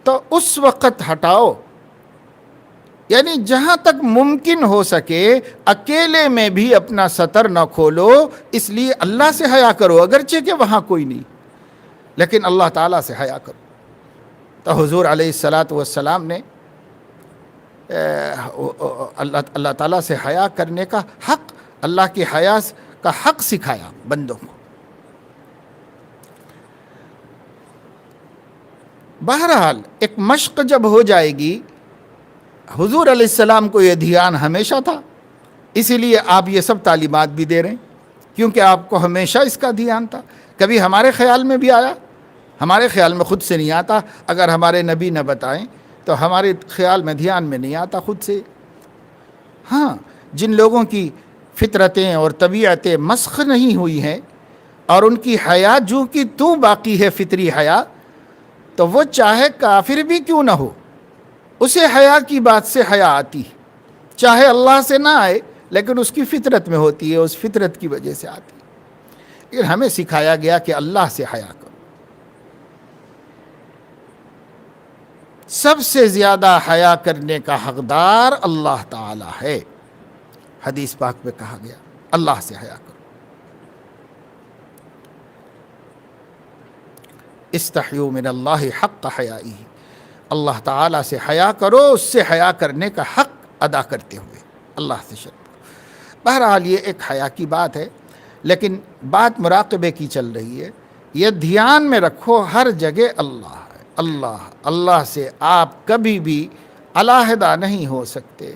تو اس وقت ہٹاؤ. یعنی جہاں تک ممکن ہو سکے اکیلے میں بھی اپنا سطر نہ کھولو, اس لیے اللہ سے حیا کرو, اگرچہ کہ وہاں کوئی نہیں, لیکن اللہ تعالیٰ سے حیا کرو. تو حضور علیہ الصلاۃ والسلام نے اللہ تعالیٰ سے حیا کرنے کا حق, اللہ کی حیا کا حق سکھایا بندوں کو. بہرحال ایک مشق جب ہو جائے گی, حضور علیہ السلام کو یہ دھیان ہمیشہ تھا, اسی لیے آپ یہ سب تعلیمات بھی دے رہے ہیں, کیونکہ آپ کو ہمیشہ اس کا دھیان تھا. کبھی ہمارے خیال میں بھی آیا, ہمارے خیال میں خود سے نہیں آتا, اگر ہمارے نبی نہ بتائیں تو ہمارے خیال میں دھیان میں نہیں آتا خود سے. ہاں, جن لوگوں کی فطرتیں اور طبیعتیں مسخ نہیں ہوئی ہیں اور ان کی حیا جو کہ تو باقی ہے فطری حیا, تو وہ چاہے کافر بھی کیوں نہ ہو اسے حیا کی بات سے حیا آتی, چاہے اللہ سے نہ آئے لیکن اس کی فطرت میں ہوتی ہے, اس فطرت کی وجہ سے آتی. لیکن ہمیں سکھایا گیا کہ اللہ سے حیا کرو. سب سے زیادہ حیا کرنے کا حقدار اللہ تعالی ہے. حدیث پاک میں کہا گیا اللہ سے حیا کرو. استحیوا من اللہ حق حیائہ, اللہ تعالیٰ سے حیا کرو, اس سے حیا کرنے کا حق ادا کرتے ہوئے اللہ سے شرم کرو. بہرحال یہ ایک حیا کی بات ہے, لیکن بات مراقبے کی چل رہی ہے. یہ دھیان میں رکھو ہر جگہ اللہ ہے, اللہ اللہ سے آپ کبھی بھی علیحدہ نہیں ہو سکتے.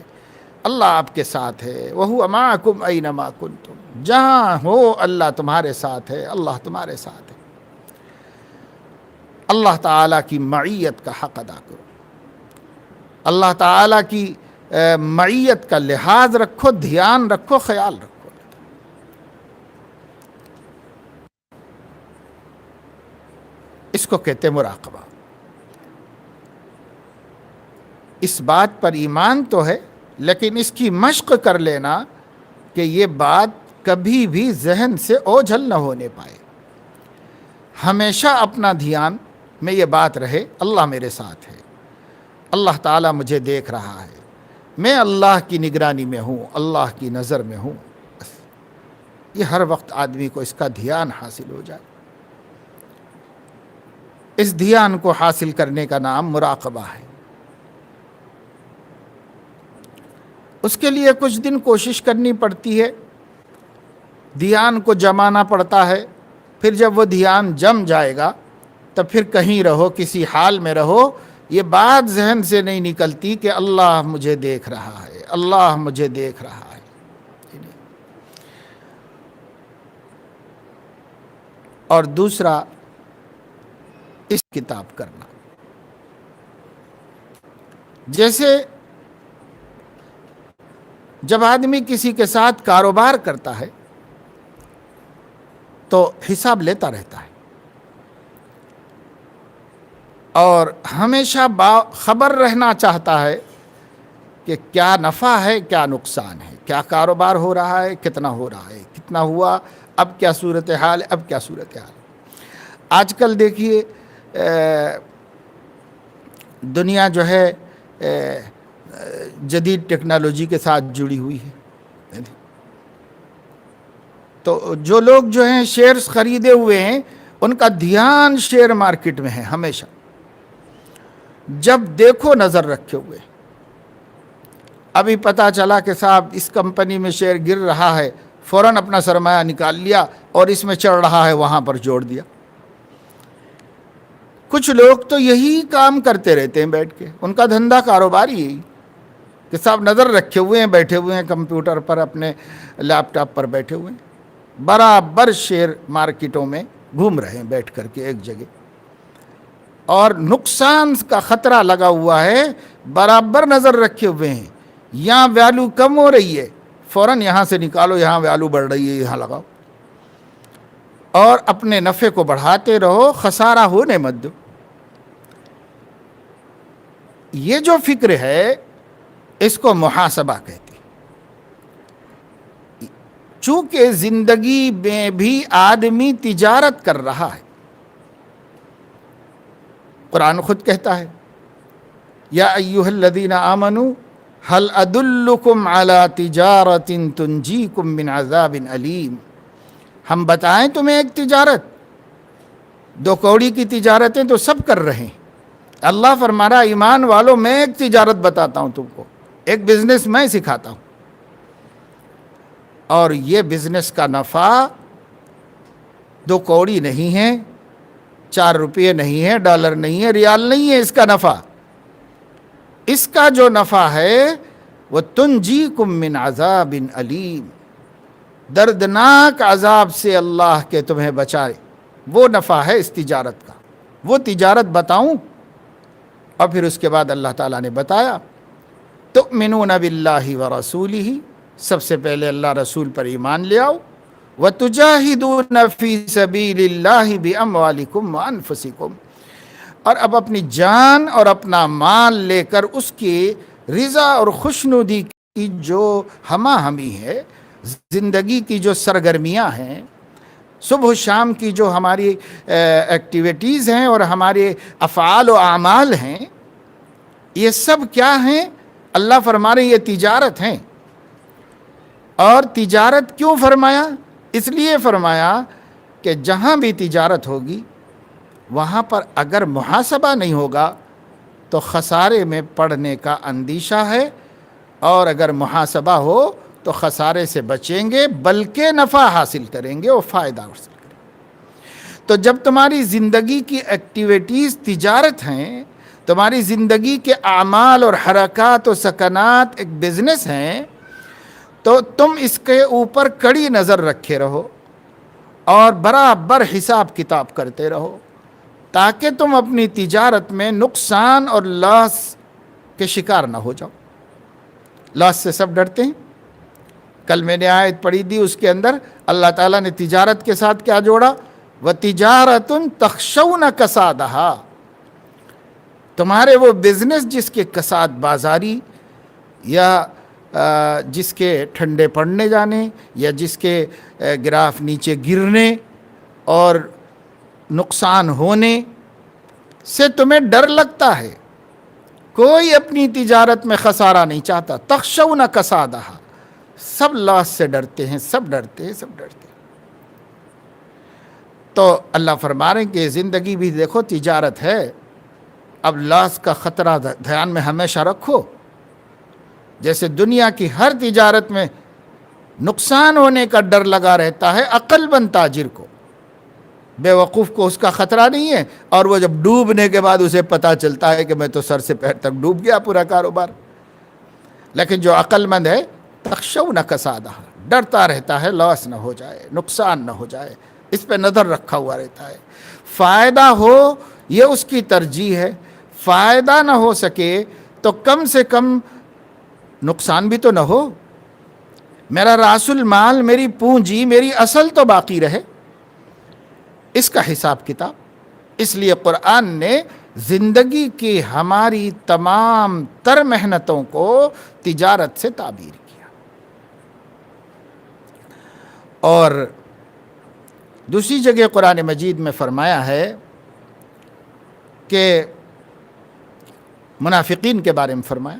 اللہ آپ کے ساتھ ہے, وَهُوَ مَعَكُمْ أَيْنَمَا كُنْتُمْ, جہاں ہو اللہ تمہارے ساتھ ہے, اللہ تمہارے ساتھ ہے. اللہ تعالیٰ کی معیت کا حق ادا کرو، اللہ تعالیٰ کی معیت کا لحاظ رکھو، دھیان رکھو، خیال رکھو۔ اس کو کہتے مراقبہ۔ اس بات پر ایمان تو ہے، لیکن اس کی مشق کر لینا کہ یہ بات کبھی بھی ذہن سے اوجھل نہ ہونے پائے۔ ہمیشہ اپنا دھیان میں یہ بات رہے، اللہ میرے ساتھ ہے، اللہ تعالیٰ مجھے دیکھ رہا ہے، میں اللہ کی نگرانی میں ہوں، اللہ کی نظر میں ہوں۔ بس یہ ہر وقت آدمی کو اس کا دھیان حاصل ہو جائے۔ اس دھیان کو حاصل کرنے کا نام مراقبہ ہے۔ اس کے لیے کچھ دن کوشش کرنی پڑتی ہے، دھیان کو جمانا پڑتا ہے، پھر جب وہ دھیان جم جائے گا تو پھر کہیں رہو، کسی حال میں رہو، یہ بات ذہن سے نہیں نکلتی کہ اللہ مجھے دیکھ رہا ہے، اللہ مجھے دیکھ رہا ہے۔ اور دوسرا اس کتاب کرنا، جیسے جب آدمی کسی کے ساتھ کاروبار کرتا ہے تو حساب لیتا رہتا ہے اور ہمیشہ باخبر رہنا چاہتا ہے کہ کیا نفع ہے، کیا نقصان ہے، کیا کاروبار ہو رہا ہے، کتنا ہو رہا ہے، کتنا ہوا، اب کیا صورتحال ہے، اب کیا صورتحال ہے۔ آج کل دیکھیے دنیا جو ہے جدید ٹیکنالوجی کے ساتھ جڑی ہوئی ہے، تو جو لوگ جو ہیں شیئرز خریدے ہوئے ہیں، ان کا دھیان شیئر مارکیٹ میں ہے ہمیشہ، جب دیکھو نظر رکھے ہوئے۔ ابھی پتہ چلا کہ صاحب اس کمپنی میں شیئر گر رہا ہے، فوراً اپنا سرمایہ نکال لیا اور اس میں چڑھ رہا ہے وہاں پر جوڑ دیا۔ کچھ لوگ تو یہی کام کرتے رہتے ہیں بیٹھ کے، ان کا دھندہ کاروبار یہی کہ صاحب نظر رکھے ہوئے ہیں، بیٹھے ہوئے ہیں کمپیوٹر پر، اپنے لیپ ٹاپ پر بیٹھے ہوئے ہیں، برابر شیئر مارکیٹوں میں گھوم رہے ہیں بیٹھ کر کے ایک جگہ، اور نقصان کا خطرہ لگا ہوا ہے، برابر نظر رکھے ہوئے ہیں۔ یہاں ویلیو کم ہو رہی ہے، فوراً یہاں سے نکالو، یہاں ویلیو بڑھ رہی ہے، یہاں لگاؤ، اور اپنے نفع کو بڑھاتے رہو، خسارہ ہونے مت دو۔ یہ جو فکر ہے اس کو محاسبہ کہتے ہیں۔ چونکہ زندگی میں بھی آدمی تجارت کر رہا ہے، قرآن خود کہتا ہے یا ایھا الذین آمنوا هل ادلکم علی تجارۃ تنجیکم من عذاب علیم، ہم بتائیں تمہیں ایک تجارت؟ 2 کوڑی کی تجارتیں تو سب کر رہے ہیں، اللہ فرما رہا ایمان والو میں ایک تجارت بتاتا ہوں تم کو، ایک بزنس میں سکھاتا ہوں، اور یہ بزنس کا نفع 2 کوڑی نہیں ہے، 4 روپے نہیں ہے، ڈالر نہیں ہے، ریال نہیں ہے، اس کا نفع، اس کا جو نفع ہے وہ تنجیکم من عذاب علیم، دردناک عذاب سے اللہ کے تمہیں بچائے، وہ نفع ہے اس تجارت کا۔ وہ تجارت بتاؤں؟ اور پھر اس کے بعد اللہ تعالیٰ نے بتایا تؤمنون باللہ ورسولہ، سب سے پہلے اللہ رسول پر ایمان لے آؤ، وتجاہدون فی سبیل اللہ باموالکم وانفسکم، اور اب اپنی جان اور اپنا مال لے کر اس کی رضا اور خوشنودی کی جو ہمہ ہمی ہے، زندگی کی جو سرگرمیاں ہیں، صبح و شام کی جو ہماری ایکٹیویٹیز ہیں اور ہمارے افعال و اعمال ہیں، یہ سب کیا ہیں؟ اللہ فرما رہے یہ تجارت ہیں۔ اور تجارت کیوں فرمایا؟ اس لیے فرمایا کہ جہاں بھی تجارت ہوگی وہاں پر اگر محاسبہ نہیں ہوگا تو خسارے میں پڑنے کا اندیشہ ہے، اور اگر محاسبہ ہو تو خسارے سے بچیں گے، بلکہ نفع حاصل کریں گے اور فائدہ حاصل کریں گے۔ تو جب تمہاری زندگی کی ایکٹیویٹیز تجارت ہیں، تمہاری زندگی کے اعمال اور حرکات و سکنات ایک بزنس ہیں، تو تم اس کے اوپر کڑی نظر رکھے رہو اور برابر حساب کتاب کرتے رہو، تاکہ تم اپنی تجارت میں نقصان اور لاس کے شکار نہ ہو جاؤ۔ لاس سے سب ڈرتے ہیں۔ کل میں نے آیت پڑھی تھی، اس کے اندر اللہ تعالیٰ نے تجارت کے ساتھ کیا جوڑا؟ وَتِجَارَةٌ تَخْشَوْنَ كَسَادَهَا، تمہارے وہ بزنس جس کے کساد بازاری یا جس کے ٹھنڈے پڑنے جانے یا جس کے گراف نیچے گرنے اور نقصان ہونے سے تمہیں ڈر لگتا ہے۔ کوئی اپنی تجارت میں خسارہ نہیں چاہتا۔ تخشون کسادہا، سب لاس سے ڈرتے ہیں، سب ڈرتے ہیں، سب ڈرتے ہیں۔ تو اللہ فرما رہے ہیں کہ زندگی بھی دیکھو تجارت ہے، اب لاس کا خطرہ دھیان میں ہمیشہ رکھو۔ جیسے دنیا کی ہر تجارت میں نقصان ہونے کا ڈر لگا رہتا ہے عقل مند تاجر کو، بے وقوف کو اس کا خطرہ نہیں ہے، اور وہ جب ڈوبنے کے بعد اسے پتہ چلتا ہے کہ میں تو سر سے پیر تک ڈوب گیا پورا کاروبار۔ لیکن جو عقل مند ہے تخشون کسادہا، ڈرتا رہتا ہے لاس نہ ہو جائے، نقصان نہ ہو جائے، اس پہ نظر رکھا ہوا رہتا ہے۔ فائدہ ہو یہ اس کی ترجیح ہے، فائدہ نہ ہو سکے تو کم سے کم نقصان بھی تو نہ ہو، میرا راس المال، میری پونجی، میری اصل تو باقی رہے، اس کا حساب کتاب۔ اس لیے قرآن نے زندگی کی ہماری تمام تر محنتوں کو تجارت سے تعبیر کیا۔ اور دوسری جگہ قرآن مجید میں فرمایا ہے کہ منافقین کے بارے میں فرمایا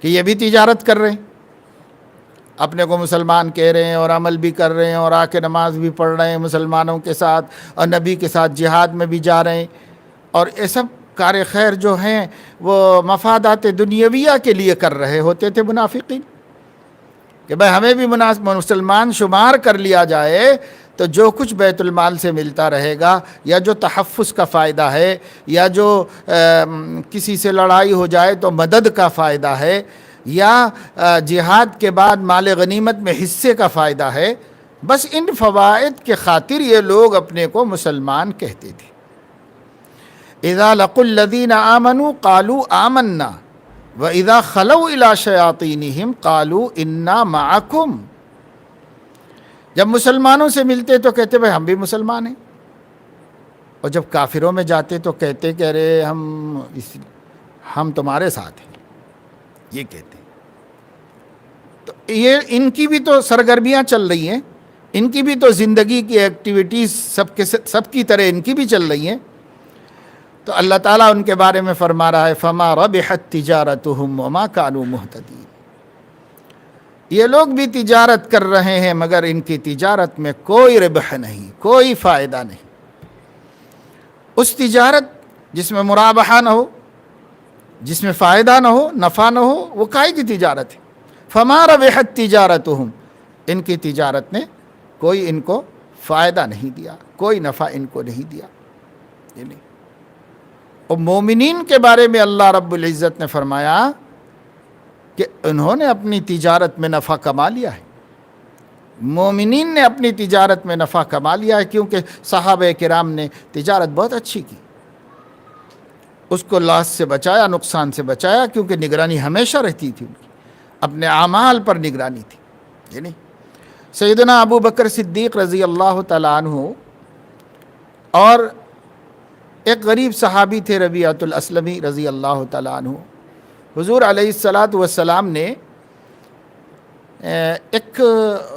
کہ یہ بھی تجارت کر رہے ہیں، اپنے کو مسلمان کہہ رہے ہیں اور عمل بھی کر رہے ہیں اور آ کے نماز بھی پڑھ رہے ہیں مسلمانوں کے ساتھ اور نبی کے ساتھ جہاد میں بھی جا رہے ہیں، اور یہ سب کار خیر جو ہیں وہ مفادات دنیاویہ کے لیے کر رہے ہوتے تھے منافقین، کہ بھائی ہمیں بھی مسلمان شمار کر لیا جائے تو جو کچھ بیت المال سے ملتا رہے گا، یا جو تحفظ کا فائدہ ہے، یا جو کسی سے لڑائی ہو جائے تو مدد کا فائدہ ہے، یا جہاد کے بعد مال غنیمت میں حصے کا فائدہ ہے، بس ان فوائد کے خاطر یہ لوگ اپنے کو مسلمان کہتے تھے۔ اذا لقوا الذین آمنوا قالوا آمنا واذا خلوا الى شیاطینہم قالوا انا معکم، جب مسلمانوں سے ملتے تو کہتے بھائی ہم بھی مسلمان ہیں، اور جب کافروں میں جاتے تو کہتے کہ ارے ہم تمہارے ساتھ ہیں، یہ کہتے ہیں۔ تو یہ ان کی بھی تو سرگرمیاں چل رہی ہیں، ان کی بھی تو زندگی کی ایکٹیویٹیز سب کی طرح ان کی بھی چل رہی ہیں۔ تو اللہ تعالیٰ ان کے بارے میں فرما رہا ہے فما ربحت تجارتہم وما کانوا مہتدین، یہ لوگ بھی تجارت کر رہے ہیں مگر ان کی تجارت میں کوئی ربح نہیں، کوئی فائدہ نہیں۔ اس تجارت جس میں مرابحہ نہ ہو، جس میں فائدہ نہ ہو، نفع نہ ہو، وہ کائے کی تجارت ہے؟ فما ربحت تجارتہم، ان کی تجارت نے کوئی ان کو فائدہ نہیں دیا، کوئی نفع ان کو نہیں دیا۔ یہ نہیں۔ اور مومنین کے بارے میں اللہ رب العزت نے فرمایا کہ انہوں نے اپنی تجارت میں نفع کما لیا ہے، مومنین نے اپنی تجارت میں نفع کما لیا ہے، کیونکہ صحابہ کرام نے تجارت بہت اچھی کی، اس کو لاس سے بچایا، نقصان سے بچایا، کیونکہ نگرانی ہمیشہ رہتی تھی ان کی، اپنے اعمال پر نگرانی تھی۔ یہ نہیں۔ سیدنا ابو بکر صدیق رضی اللہ تعالیٰ عنہ اور ایک غریب صحابی تھے ربیعۃ الاسلمی رضی اللہ تعالیٰ عنہ، حضور علیہ الصلاۃ والسلام نے ایک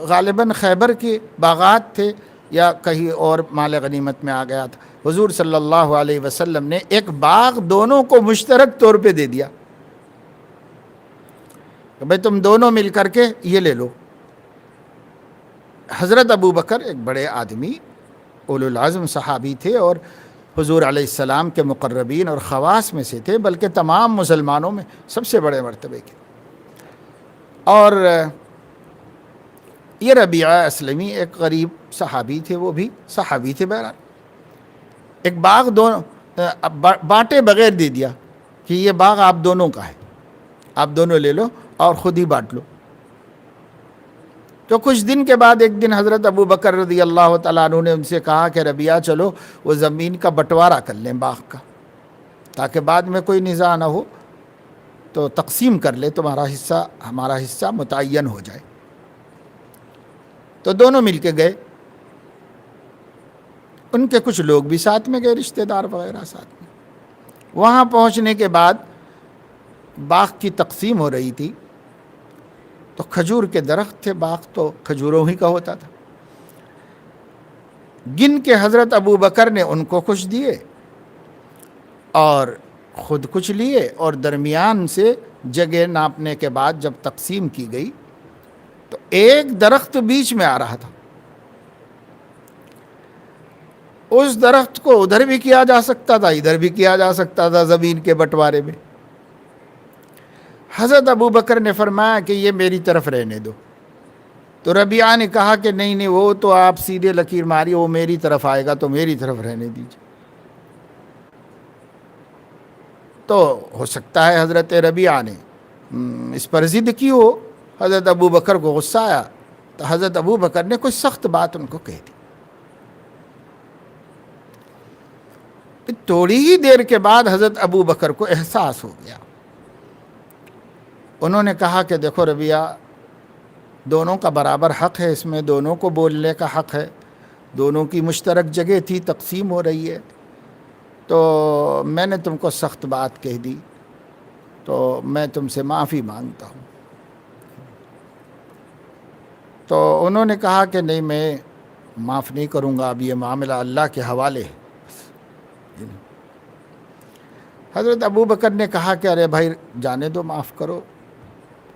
غالباً خیبر کے باغات تھے یا کہیں اور مال غنیمت میں آ گیا تھا، حضور صلی اللہ علیہ وسلم نے ایک باغ دونوں کو مشترک طور پہ دے دیا کہ بھئی تم دونوں مل کر کے یہ لے لو۔ حضرت ابو بکر ایک بڑے آدمی، اولو العزم صحابی تھے، اور حضور علیہ السلام کے مقربین اور خواص میں سے تھے، بلکہ تمام مسلمانوں میں سب سے بڑے مرتبے کے۔ اور یہ ربیعہ اسلمی ایک غریب صحابی تھے، وہ بھی صحابی تھے، بہرحال ایک باغ بانٹے بغیر دے دیا کہ یہ باغ آپ دونوں کا ہے، آپ دونوں لے لو اور خود ہی بانٹ لو۔ تو کچھ دن کے بعد ایک دن حضرت ابو بکر رضی اللہ تعالیٰ عنہ نے ان سے کہا کہ ربیعہ چلو وہ زمین کا بٹوارہ کر لیں باغ کا، تاکہ بعد میں کوئی نزاع نہ ہو، تو تقسیم کر لے، تمہارا حصہ ہمارا حصہ متعین ہو جائے۔ تو دونوں مل کے گئے، ان کے کچھ لوگ بھی ساتھ میں گئے، رشتہ دار وغیرہ ساتھ میں۔ وہاں پہنچنے کے بعد باغ کی تقسیم ہو رہی تھی، تو کھجور کے درخت تھے، باغ تو کھجوروں ہی کا ہوتا تھا۔ گن کے حضرت ابو بکر نے ان کو کچھ دیے اور خود کچھ لیے، اور درمیان سے جگہ ناپنے کے بعد جب تقسیم کی گئی تو ایک درخت بیچ میں آ رہا تھا۔ اس درخت کو ادھر بھی کیا جا سکتا تھا، ادھر بھی کیا جا سکتا تھا زمین کے بٹوارے میں۔ حضرت ابو بکر نے فرمایا کہ یہ میری طرف رہنے دو، تو ربیعہ نے کہا کہ نہیں وہ تو آپ سیدھے لکیر ماری، وہ میری طرف آئے گا تو میری طرف رہنے دیجیے۔ تو ہو سکتا ہے حضرت ربیعہ نے اس پر ضد کی ہو، حضرت ابو بکر کو غصہ آیا تو حضرت ابو بکر نے کوئی سخت بات ان کو کہہ دی۔ تھوڑی ہی دیر کے بعد حضرت ابو بکر کو احساس ہو گیا۔ انہوں نے کہا کہ دیکھو ربیعہ، دونوں کا برابر حق ہے، اس میں دونوں کو بولنے کا حق ہے، دونوں کی مشترک جگہ تھی، تقسیم ہو رہی ہے، تو میں نے تم کو سخت بات کہہ دی، تو میں تم سے معافی مانگتا ہوں۔ تو انہوں نے کہا کہ نہیں میں معاف نہیں کروں گا، اب یہ معاملہ اللہ کے حوالے ہے۔ حضرت ابو بکر نے کہا کہ ارے بھائی جانے دو، معاف کرو،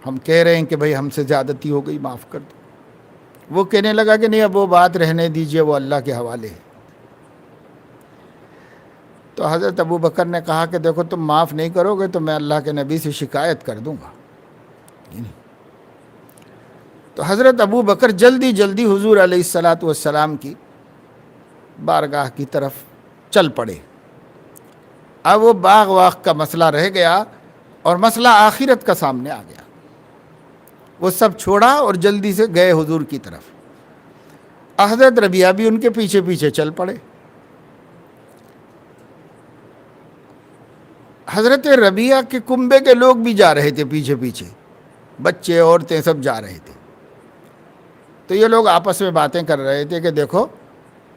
ہم کہہ رہے ہیں کہ بھائی ہم سے زیادتی ہو گئی، معاف کر دو۔ وہ کہنے لگا کہ نہیں اب وہ بات رہنے دیجئے، وہ اللہ کے حوالے ہے۔ تو حضرت ابو بکر نے کہا کہ دیکھو تم معاف نہیں کرو گے تو میں اللہ کے نبی سے شکایت کر دوں گا۔ تو حضرت ابو بکر جلدی جلدی حضور علیہ السلام کی بارگاہ کی طرف چل پڑے۔ اب وہ باغ واغ کا مسئلہ رہ گیا اور مسئلہ آخرت کا سامنے آ گیا۔ وہ سب چھوڑا اور جلدی سے گئے حضور کی طرف۔ حضرت ربیعہ بھی ان کے پیچھے پیچھے چل پڑے۔ حضرت ربیعہ کے کنبے کے لوگ بھی جا رہے تھے پیچھے پیچھے، بچے عورتیں سب جا رہے تھے۔ تو یہ لوگ آپس میں باتیں کر رہے تھے کہ دیکھو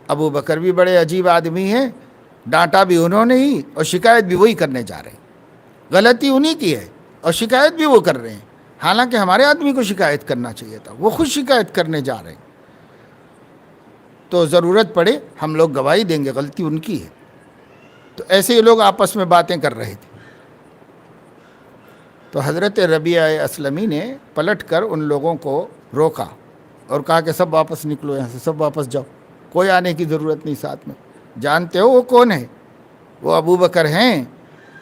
ابو بکر بھی بڑے عجیب آدمی ہیں، ڈانٹا بھی انہوں نے ہی اور شکایت بھی وہی کرنے جا رہے ہیں، غلطی انہی کی ہے اور شکایت بھی وہ کر رہے ہیں، حالانکہ ہمارے آدمی کو شکایت کرنا چاہیے تھا، وہ خود شکایت کرنے جا رہے ہیں۔ تو ضرورت پڑے ہم لوگ گواہی دیں گے، غلطی ان کی ہے۔ تو ایسے یہ لوگ آپس میں باتیں کر رہے تھے۔ تو حضرت ربیعہ اسلمی نے پلٹ کر ان لوگوں کو روکا اور کہا کہ سب واپس نکلو یہاں سے، سب واپس جاؤ، کوئی آنے کی ضرورت نہیں ساتھ میں۔ جانتے ہو وہ کون ہے؟ وہ ابو بکر ہیں۔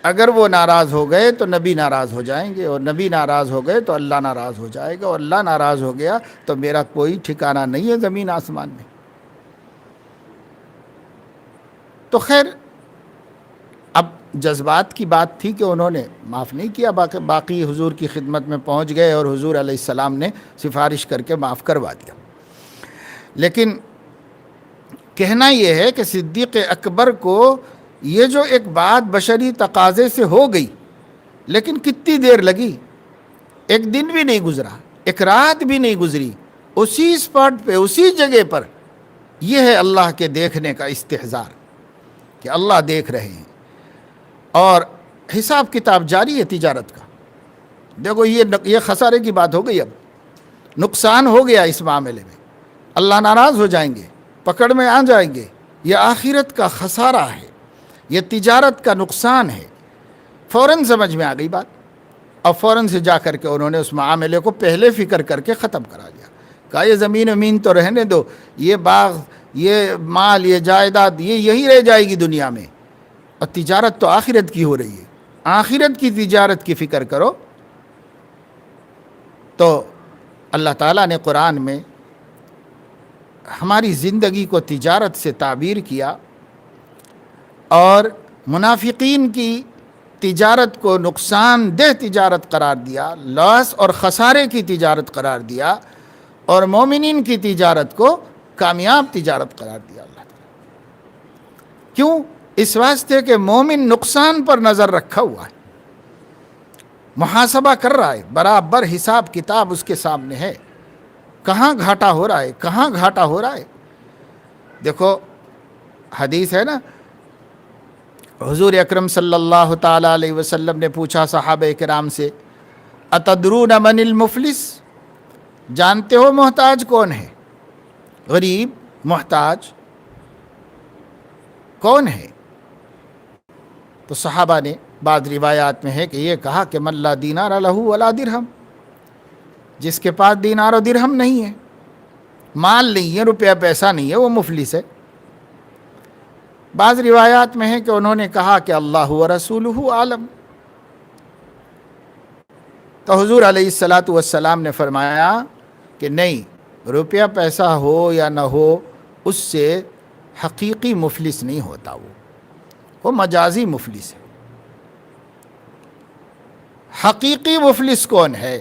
اگر وہ ناراض ہو گئے تو نبی ناراض ہو جائیں گے، اور نبی ناراض ہو گئے تو اللہ ناراض ہو جائے گا، اور اللہ ناراض ہو گیا تو میرا کوئی ٹھکانہ نہیں ہے زمین آسمان میں۔ تو خیر اب جذبات کی بات تھی کہ انہوں نے معاف نہیں کیا، باقی حضور کی خدمت میں پہنچ گئے اور حضور علیہ السلام نے سفارش کر کے معاف کروا دیا۔ لیکن کہنا یہ ہے کہ صدیق اکبر کو یہ جو ایک بات بشری تقاضے سے ہو گئی، لیکن کتنی دیر لگی؟ ایک دن بھی نہیں گزرا، ایک رات بھی نہیں گزری، اسی اسپاٹ پہ اسی جگہ پر۔ یہ ہے اللہ کے دیکھنے کا استحضار کہ اللہ دیکھ رہے ہیں، اور حساب کتاب جاری ہے تجارت کا۔ دیکھو یہ خسارے کی بات ہو گئی، اب نقصان ہو گیا اس معاملے میں، اللہ ناراض ہو جائیں گے، پکڑ میں آ جائیں گے۔ یہ آخرت کا خسارہ ہے، یہ تجارت کا نقصان ہے۔ فوراً سمجھ میں آ گئی بات، اور فوراً سے جا کر کے انہوں نے اس معاملے کو پہلے فکر کر کے ختم کرا دیا۔ کہا یہ زمین امین تو رہنے دو، یہ باغ، یہ مال، یہ جائیداد، یہ یہی رہ جائے گی دنیا میں، اور تجارت تو آخرت کی ہو رہی ہے، آخرت کی تجارت کی فکر کرو۔ تو اللہ تعالیٰ نے قرآن میں ہماری زندگی کو تجارت سے تعبیر کیا، اور منافقین کی تجارت کو نقصان دہ تجارت قرار دیا، لاس اور خسارے کی تجارت قرار دیا، اور مومنین کی تجارت کو کامیاب تجارت قرار دیا اللہ تعالیٰ۔ کیوں؟ اس واسطے کہ مومن نقصان پر نظر رکھا ہوا ہے، محاسبہ کر رہا ہے، برابر حساب کتاب اس کے سامنے ہے، کہاں گھاٹا ہو رہا ہے، کہاں گھاٹا ہو رہا ہے۔ دیکھو حدیث ہے نا، حضور اکرم صلی اللہ تعالیٰ علیہ وسلم نے پوچھا صحابہ کرام سے، اتدرون من المفلس، جانتے ہو محتاج کون ہے؟ غریب محتاج کون ہے؟ تو صحابہ نے بعض روایات میں ہے کہ یہ کہا کہ من لا دینار لہ ولا درہم، جس کے پاس دینار و درہم نہیں ہے، مال نہیں ہے، روپیہ پیسہ نہیں ہے، وہ مفلس ہے۔ بعض روایات میں ہے کہ انہوں نے کہا کہ اللہ و رسولہ عالم۔ تو حضور علیہ الصلاۃ والسلام نے فرمایا کہ نہیں، روپیہ پیسہ ہو یا نہ ہو اس سے حقیقی مفلس نہیں ہوتا، وہ مجازی مفلس ہے۔ حقیقی مفلس کون ہے؟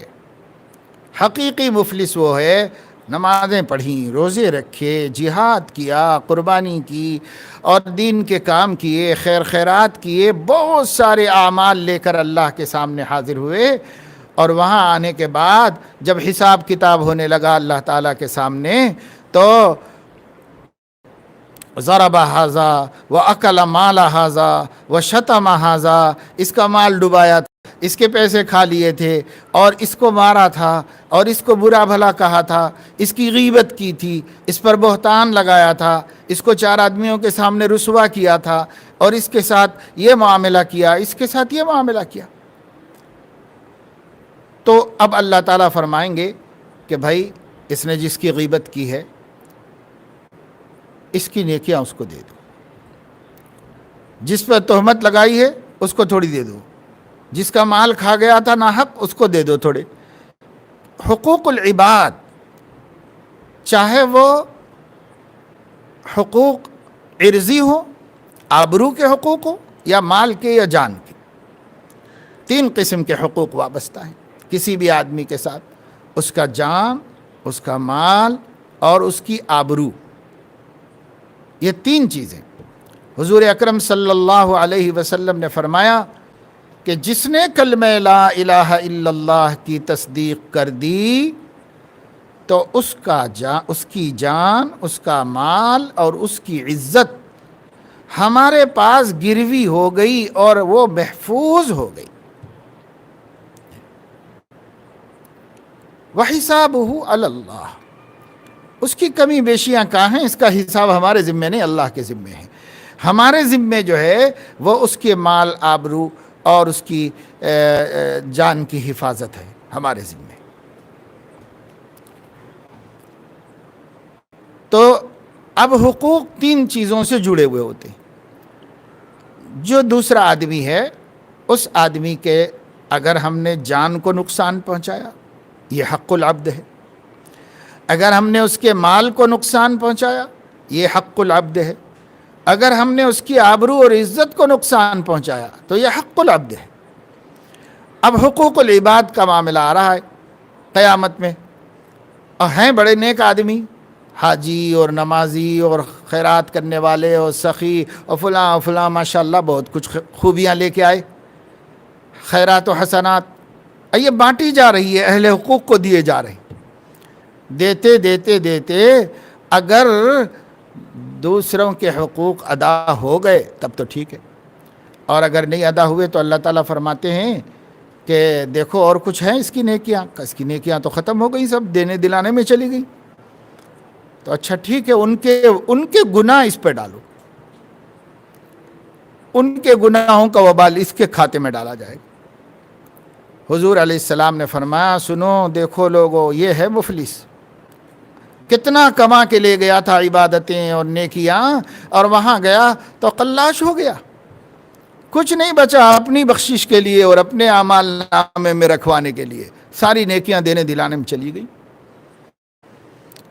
حقیقی مفلس وہ ہے نمازیں پڑھیں، روزے رکھے، جہاد کیا، قربانی کی اور دین کے کام کیے، خیر خیرات کیے، بہت سارے اعمال لے کر اللہ کے سامنے حاضر ہوئے، اور وہاں آنے کے بعد جب حساب کتاب ہونے لگا اللہ تعالیٰ کے سامنے تو ضرب ھذا واکل مال ھذا وشتم ھذا، اس کا مال ڈبایا تھا، اس کے پیسے کھا لیے تھے، اور اس کو مارا تھا، اور اس کو برا بھلا کہا تھا، اس کی غیبت کی تھی، اس پر بہتان لگایا تھا، اس کو 4 آدمیوں کے سامنے رسوا کیا تھا، اور اس کے ساتھ یہ معاملہ کیا، اس کے ساتھ یہ معاملہ کیا۔ تو اب اللہ تعالیٰ فرمائیں گے کہ بھائی اس نے جس کی غیبت کی ہے اس کی نیکیاں اس کو دے دو، جس پر تہمت لگائی ہے اس کو تھوڑی دے دو، جس کا مال کھا گیا تھا ناحق اس کو دے دو تھوڑے۔ حقوق العباد، چاہے وہ حقوق عرضی ہو، آبرو کے حقوق ہو، یا مال کے یا جان کے، 3 قسم کے حقوق وابستہ ہیں کسی بھی آدمی کے ساتھ، اس کا جان، اس کا مال اور اس کی آبرو، یہ 3 چیزیں۔ حضور اکرم صلی اللہ علیہ وسلم نے فرمایا کہ جس نے کلمہ لا الہ الا اللہ کی تصدیق کر دی تو اس کی جان، اس کا مال اور اس کی عزت ہمارے پاس گروی ہو گئی اور وہ محفوظ ہو گئی۔ وَحِسَابُهُ عَلَى اللَّهِ، اس کی کمی بیشیاں کہاں ہیں؟ اس کا حساب ہمارے ذمے نہیں، اللہ کے ذمے ہے۔ ہمارے ذمے جو ہے وہ اس کے مال، آبرو اور اس کی جان کی حفاظت ہے، ہمارے ذمے۔ تو اب حقوق 3 چیزوں سے جڑے ہوئے ہوتے ہیں۔ جو دوسرا آدمی ہے، اس آدمی کے اگر ہم نے جان کو نقصان پہنچایا، یہ حق العبد ہے۔ اگر ہم نے اس کے مال کو نقصان پہنچایا، یہ حق العبد ہے۔ اگر ہم نے اس کی آبرو اور عزت کو نقصان پہنچایا تو یہ حق العبد ہے۔ اب حقوق العباد کا معاملہ آ رہا ہے قیامت میں، اور ہیں بڑے نیک آدمی، حاجی اور نمازی اور خیرات کرنے والے اور سخی اور فلاں ماشاءاللہ بہت کچھ خوبیاں لے کے آئے، خیرات و حسنات یہ بانٹی جا رہی ہے، اہل حقوق کو دیے جا رہے ہیں۔ دیتے دیتے دیتے اگر دوسروں کے حقوق ادا ہو گئے تب تو ٹھیک ہے، اور اگر نہیں ادا ہوئے تو اللہ تعالیٰ فرماتے ہیں کہ دیکھو اور کچھ ہیں اس کی نیکیاں، اس کی نیکیاں تو ختم ہو گئی، سب دینے دلانے میں چلی گئی۔ تو اچھا ٹھیک ہے، ان کے گناہ اس پہ ڈالو، ان کے گناہوں کا وبال اس کے کھاتے میں ڈالا جائے گا۔ حضور علیہ السلام نے فرمایا سنو، دیکھو لوگو، یہ ہے مفلس، کتنا کما کے لے گیا تھا عبادتیں اور نیکیاں، اور وہاں گیا تو قلاش ہو گیا، کچھ نہیں بچا اپنی بخشش کے لیے اور اپنے اعمال نامے میں رکھوانے کے لیے، ساری نیکیاں دینے دلانے میں چلی گئی۔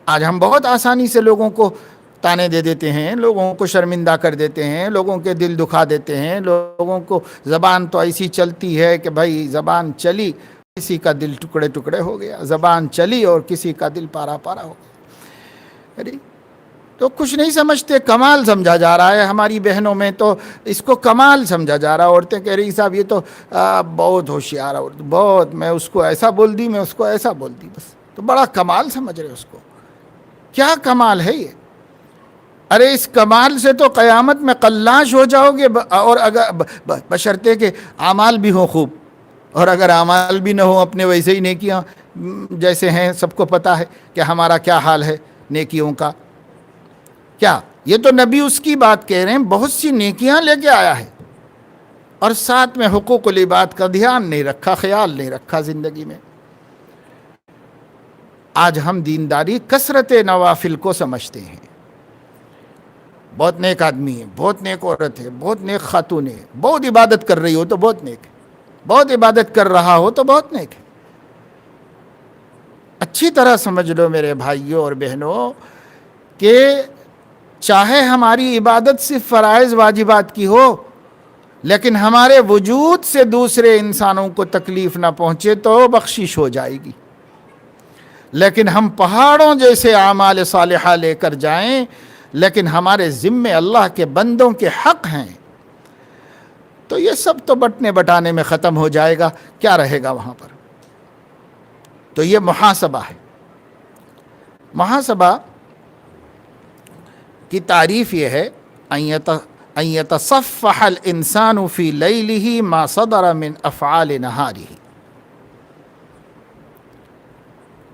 آج ہم بہت آسانی سے لوگوں کو تانے دے دیتے ہیں، لوگوں کو شرمندہ کر دیتے ہیں، لوگوں کے دل دکھا دیتے ہیں، لوگوں کو زبان تو ایسی چلتی ہے کہ بھائی زبان چلی کسی کا دل ٹکڑے ٹکڑے ہو گیا، زبان چلی اور کسی کا دل پارا پارا ہو گیا۔ ارے تو کچھ نہیں سمجھتے، کمال سمجھا جا رہا ہے ہماری بہنوں میں، تو اس کو کمال سمجھا جا رہا ہے۔ عورتیں کہہ رہی صاحب یہ تو بہت ہوشیار ہے، بہت، میں اس کو ایسا بول دی، میں اس کو ایسا بول دی، بس تو بڑا کمال سمجھ رہے اس کو۔ کیا کمال ہے یہ؟ ارے اس کمال سے تو قیامت میں قلاش ہو جاؤ گے، اور اگر بشرطے کہ اعمال بھی ہوں خوب، اور اگر اعمال بھی نہ ہوں، اپنے ویسے ہی نیکیاں جیسے ہیں، سب کو پتہ ہے کہ ہمارا کیا حال ہے نیکیوں کا۔ کیا یہ تو نبی اس کی بات کہہ رہے ہیں، بہت سی نیکیاں لے کے آیا ہے، اور ساتھ میں حقوق العباد کا دھیان نہیں رکھا، خیال نہیں رکھا زندگی میں۔ آج ہم دینداری کثرت نوافل کو سمجھتے ہیں۔ بہت نیک آدمی ہے، بہت نیک عورت ہے، بہت نیک خاتون ہے، بہت عبادت کر رہی ہو تو بہت نیک ہے، بہت عبادت کر رہا ہو تو بہت نیک ہے۔ اچھی طرح سمجھ لو میرے بھائیوں اور بہنوں کہ چاہے ہماری عبادت صرف فرائض واجبات کی ہو، لیکن ہمارے وجود سے دوسرے انسانوں کو تکلیف نہ پہنچے تو بخشش ہو جائے گی۔ لیکن ہم پہاڑوں جیسے اعمال صالحہ لے کر جائیں، لیکن ہمارے ذمے اللہ کے بندوں کے حق ہیں، تو یہ سب تو بٹنے بٹانے میں ختم ہو جائے گا، کیا رہے گا وہاں پر؟ تو یہ محاسبہ ہے۔ محاسبہ کی تعریف یہ ہے ان یتصفح الانسان فی لیلہ ما صدر من افعال نہارہ۔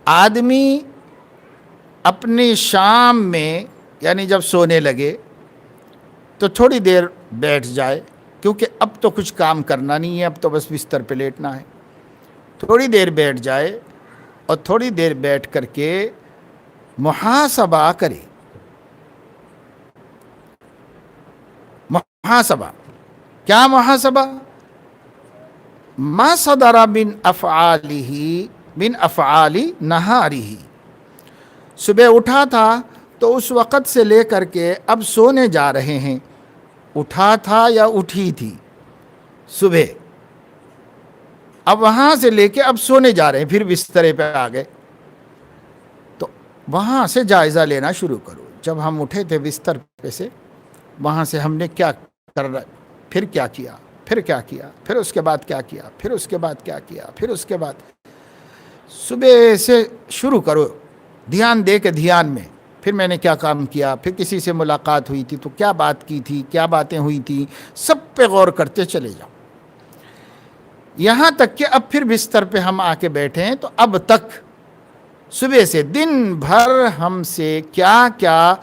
آدمی اپنی شام میں، یعنی جب سونے لگے تو تھوڑی دیر بیٹھ جائے، کیونکہ اب تو کچھ کام کرنا نہیں ہے، اب تو بس بستر پہ لیٹنا ہے۔ تھوڑی دیر بیٹھ جائے اور تھوڑی دیر بیٹھ کر کے محاسبہ کرے۔ محاسبہ کیا؟ محاسبہ ما صدر من افعالہ من افعال نہارہ۔ صبح اٹھا تھا تو اس وقت سے لے کر کے اب سونے جا رہے ہیں، اٹھا تھا یا اٹھی تھی صبح، اب وہاں سے لے کے اب سونے جا رہے ہیں، پھر بسترے پہ آ گئے، تو وہاں سے جائزہ لینا شروع کرو۔ جب ہم اٹھے تھے بستر پہ سے، وہاں سے ہم نے کیا کر رہا، پھر کیا کیا، پھر کیا کیا، پھر اس کے بعد کیا کیا، پھر اس کے بعد کیا کیا، پھر اس کے بعد صبح سے شروع کرو، دھیان دے کے دھیان میں، پھر میں نے کیا کام کیا، پھر کسی سے ملاقات ہوئی تھی تو کیا بات کی تھی، کیا باتیں ہوئی تھی، سب پہ غور کرتے چلے جاؤ، یہاں تک کہ اب پھر بستر پہ ہم آ کے بیٹھے ہیں تو اب تک صبح سے دن بھر ہم سے کیا کیا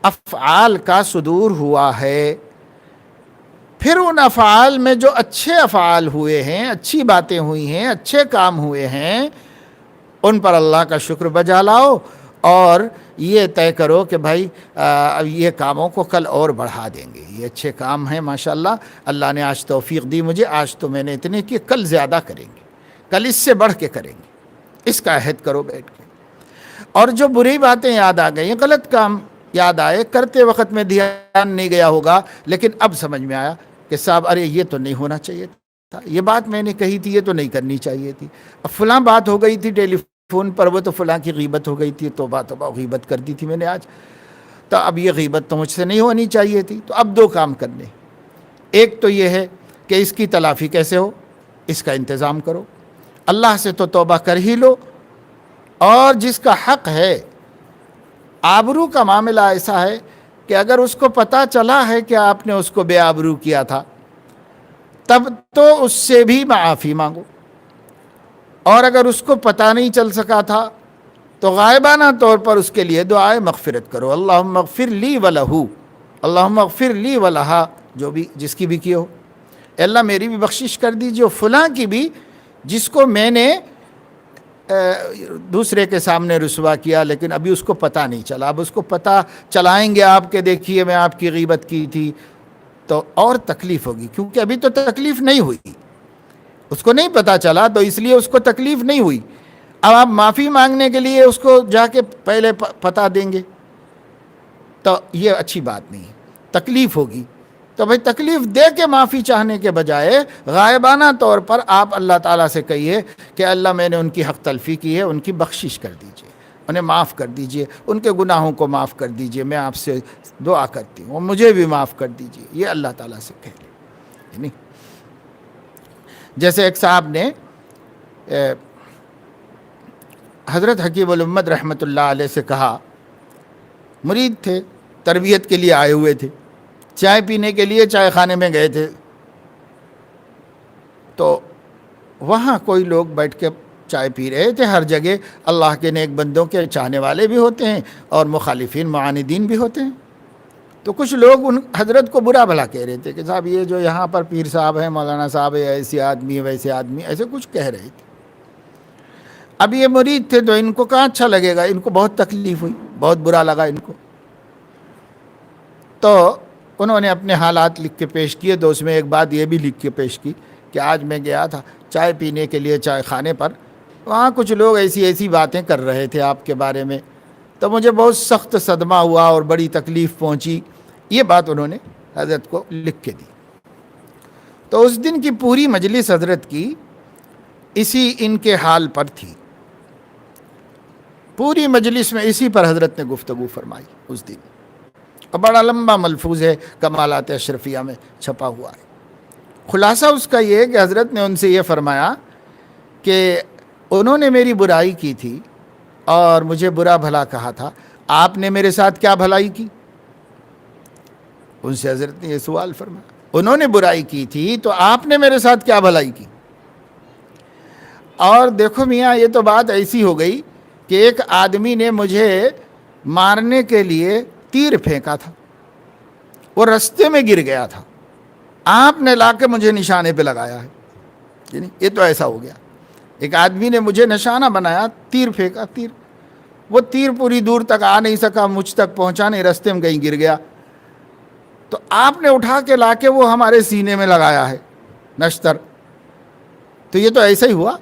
افعال کا صدور ہوا ہے، پھر ان افعال میں جو اچھے افعال ہوئے ہیں، اچھی باتیں ہوئی ہیں، اچھے کام ہوئے ہیں، ان پر اللہ کا شکر بجا لاؤ، اور یہ طے کرو کہ بھائی یہ کاموں کو کل اور بڑھا دیں گے، یہ اچھے کام ہیں ماشاءاللہ، اللہ نے آج توفیق دی مجھے، آج تو میں نے اتنے کیے، کل زیادہ کریں گے، کل اس سے بڑھ کے کریں گے، اس کا عہد کرو بیٹھ کے۔ اور جو بری باتیں یاد آ گئیں، غلط کام یاد آئے، کرتے وقت میں دھیان نہیں گیا ہوگا، لیکن اب سمجھ میں آیا کہ صاحب ارے یہ تو نہیں ہونا چاہیے تھا، یہ بات میں نے کہی تھی، یہ تو نہیں کرنی چاہیے تھی، اب فلاں بات ہو گئی تھی ٹیلی فون پر، وہ تو فلاں کی غیبت ہو گئی تھی، توبہ غیبت کر دی تھی میں نے آج، تو اب یہ غیبت تو مجھ سے نہیں ہونی چاہیے تھی، تو اب دو کام کرنے، ایک تو یہ ہے کہ اس کی تلافی کیسے ہو، اس کا انتظام کرو، اللہ سے تو توبہ کر ہی لو، اور جس کا حق ہے، آبرو کا معاملہ ایسا ہے کہ اگر اس کو پتہ چلا ہے کہ آپ نے اس کو بے آبرو کیا تھا، تب تو اس سے بھی معافی مانگو، اور اگر اس کو پتہ نہیں چل سکا تھا تو غائبانہ طور پر اس کے لیے دعائے مغفرت کرو، اللہم اغفر لی ولہو، اللہم اغفر لی ولہا، جو بھی جس کی بھی کی ہو، اے اللہ میری بھی بخشش کر دیجیے، فلاں کی بھی جس کو میں نے دوسرے کے سامنے رسوا کیا لیکن ابھی اس کو پتہ نہیں چلا، اب اس کو پتہ چلائیں گے آپ کے، دیکھیے میں آپ کی غیبت کی تھی، تو اور تکلیف ہوگی، کیونکہ ابھی تو تکلیف نہیں ہوئی، اس کو نہیں پتہ چلا تو اس لیے اس کو تکلیف نہیں ہوئی، اب آپ معافی مانگنے کے لیے اس کو جا کے پہلے پتہ دیں گے تو یہ اچھی بات نہیں ہے، تکلیف ہوگی، تو بھئی تکلیف دے کے معافی چاہنے کے بجائے غائبانہ طور پر آپ اللہ تعالیٰ سے کہیے کہ اللہ میں نے ان کی حق تلفی کی ہے، ان کی بخشش کر دیجئے، انہیں معاف کر دیجئے، ان کے گناہوں کو معاف کر دیجئے، میں آپ سے دعا کرتی ہوں مجھے بھی معاف کر دیجئے، یہ اللہ تعالیٰ سے کہہ لیں۔ یعنی جیسے ایک صاحب نے حضرت حکیم الامت رحمۃ اللہ علیہ سے کہا، مرید تھے، تربیت کے لیے آئے ہوئے تھے، چائے پینے کے لیے چائے خانے میں گئے تھے، تو وہاں کوئی لوگ بیٹھ کے چائے پی رہے تھے۔ ہر جگہ اللہ کے نیک بندوں کے چاہنے والے بھی ہوتے ہیں اور مخالفین معاندین بھی ہوتے ہیں۔ تو کچھ لوگ ان حضرت کو برا بھلا کہہ رہے تھے کہ صاحب یہ جو یہاں پر پیر صاحب ہیں، مولانا صاحب ہے، ایسی آدمی ویسے آدمی، ایسے کچھ کہہ رہے تھے۔ اب یہ مرید تھے تو ان کو کہاں اچھا لگے گا، ان کو بہت تکلیف ہوئی، بہت برا لگا ان کو۔ تو انہوں نے اپنے حالات لکھ کے پیش کیے، تو اس میں ایک بات یہ بھی لکھ کے پیش کی کہ آج میں گیا تھا چائے پینے کے لیے چائے خانے پر، وہاں کچھ لوگ ایسی باتیں کر رہے تھے آپ کے بارے میں، تو مجھے بہت سخت صدمہ ہوا اور بڑی تکلیف پہنچی۔ یہ بات انہوں نے حضرت کو لکھ کے دی۔ تو اس دن کی پوری مجلس حضرت کی اسی ان کے حال پر تھی، پوری مجلس میں اسی پر حضرت نے گفتگو فرمائی اس دن، اور بڑا لمبا ملفوظ ہے، کمالات اشرفیہ میں چھپا ہوا ہے۔ خلاصہ اس کا یہ ہے کہ حضرت نے ان سے یہ فرمایا کہ انہوں نے میری برائی کی تھی اور مجھے برا بھلا کہا تھا، آپ نے میرے ساتھ کیا بھلائی کی؟ ان سے حضرت نے یہ سوال فرمایا، انہوں نے برائی کی تھی تو آپ نے میرے ساتھ کیا بھلائی کی؟ اور دیکھو میاں، یہ تو بات ایسی ہو گئی کہ ایک آدمی نے مجھے مارنے کے لیے تیر پھینکا تھا، وہ رستے میں گر گیا تھا، آپ نے لا کے مجھے نشانے پہ لگایا ہے۔ یعنی یہ تو ایسا ہو گیا، ایک آدمی نے مجھے نشانہ بنایا، تیر پھینکا، وہ تیر پوری دور تک آ نہیں سکا، مجھ تک پہنچا نہیں، رستے میں کہیں گر گیا، تو آپ نے اٹھا کے لا کے وہ ہمارے سینے میں لگایا ہے نشتر۔ تو یہ تو ایسا ہی ہوا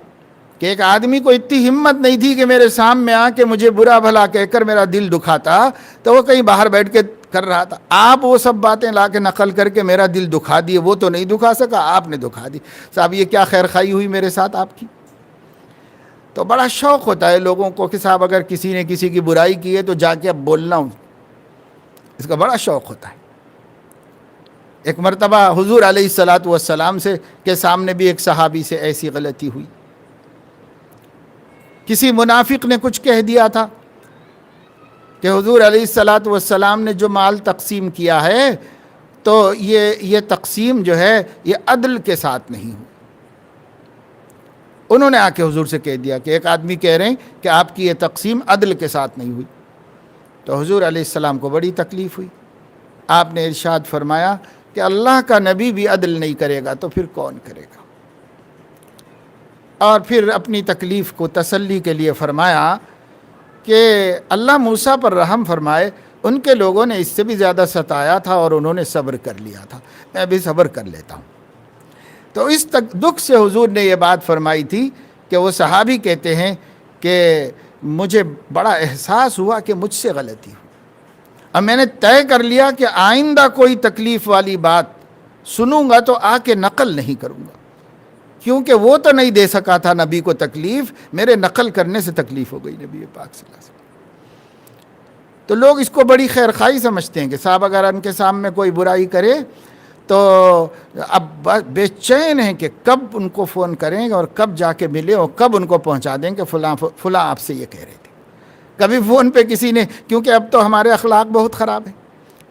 کہ ایک آدمی کو اتنی ہمت نہیں تھی کہ میرے سامنے آ کے مجھے برا بھلا کہہ کر میرا دل دکھاتا، تو وہ کہیں باہر بیٹھ کے کر رہا تھا، آپ وہ سب باتیں لا کے نقل کر کے میرا دل دکھا دیے، وہ تو نہیں دکھا سکا، آپ نے دکھا دی۔ صاحب یہ کیا خیر خائی ہوئی میرے ساتھ آپ کی؟ تو بڑا شوق ہوتا ہے لوگوں کو کہ صاحب اگر کسی نے کسی کی برائی کی ہے تو جا کے اب بولنا ہوں، اس کا بڑا شوق ہوتا ہے۔ ایک مرتبہ حضور علیہ الصلاۃ والسلام سے کے سامنے بھی ایک صحابی سے ایسی غلطی ہوئی، کسی منافق نے کچھ کہہ دیا تھا کہ حضور علیہ الصلاۃ والسلام نے جو مال تقسیم کیا ہے تو یہ تقسیم جو ہے یہ عدل کے ساتھ نہیں ہوئی۔ انہوں نے آ کے حضور سے کہہ دیا کہ ایک آدمی کہہ رہے ہیں کہ آپ کی یہ تقسیم عدل کے ساتھ نہیں ہوئی۔ تو حضور علیہ السلام کو بڑی تکلیف ہوئی، آپ نے ارشاد فرمایا کہ اللہ کا نبی بھی عدل نہیں کرے گا تو پھر کون کرے گا؟ اور پھر اپنی تکلیف کو تسلی کے لیے فرمایا کہ اللہ موسیٰ پر رحم فرمائے، ان کے لوگوں نے اس سے بھی زیادہ ستایا تھا اور انہوں نے صبر کر لیا تھا، میں بھی صبر کر لیتا ہوں۔ تو اس دکھ سے حضور نے یہ بات فرمائی تھی کہ وہ صحابی کہتے ہیں کہ مجھے بڑا احساس ہوا کہ مجھ سے غلطی ہوئی، اور میں نے طے کر لیا کہ آئندہ کوئی تکلیف والی بات سنوں گا تو آ کے نقل نہیں کروں گا، کیونکہ وہ تو نہیں دے سکا تھا نبی کو تکلیف، میرے نقل کرنے سے تکلیف ہو گئی نبی پاک صلی اللہ علیہ وسلم۔ تو لوگ اس کو بڑی خیر خواہی سمجھتے ہیں کہ صاحب اگر ان کے سامنے کوئی برائی کرے تو اب بے چین ہیں کہ کب ان کو فون کریں اور کب جا کے ملے اور کب ان کو پہنچا دیں کہ فلاں آپ سے یہ کہہ رہے تھے۔ کبھی فون پہ کسی نے، کیونکہ اب تو ہمارے اخلاق بہت خراب ہے،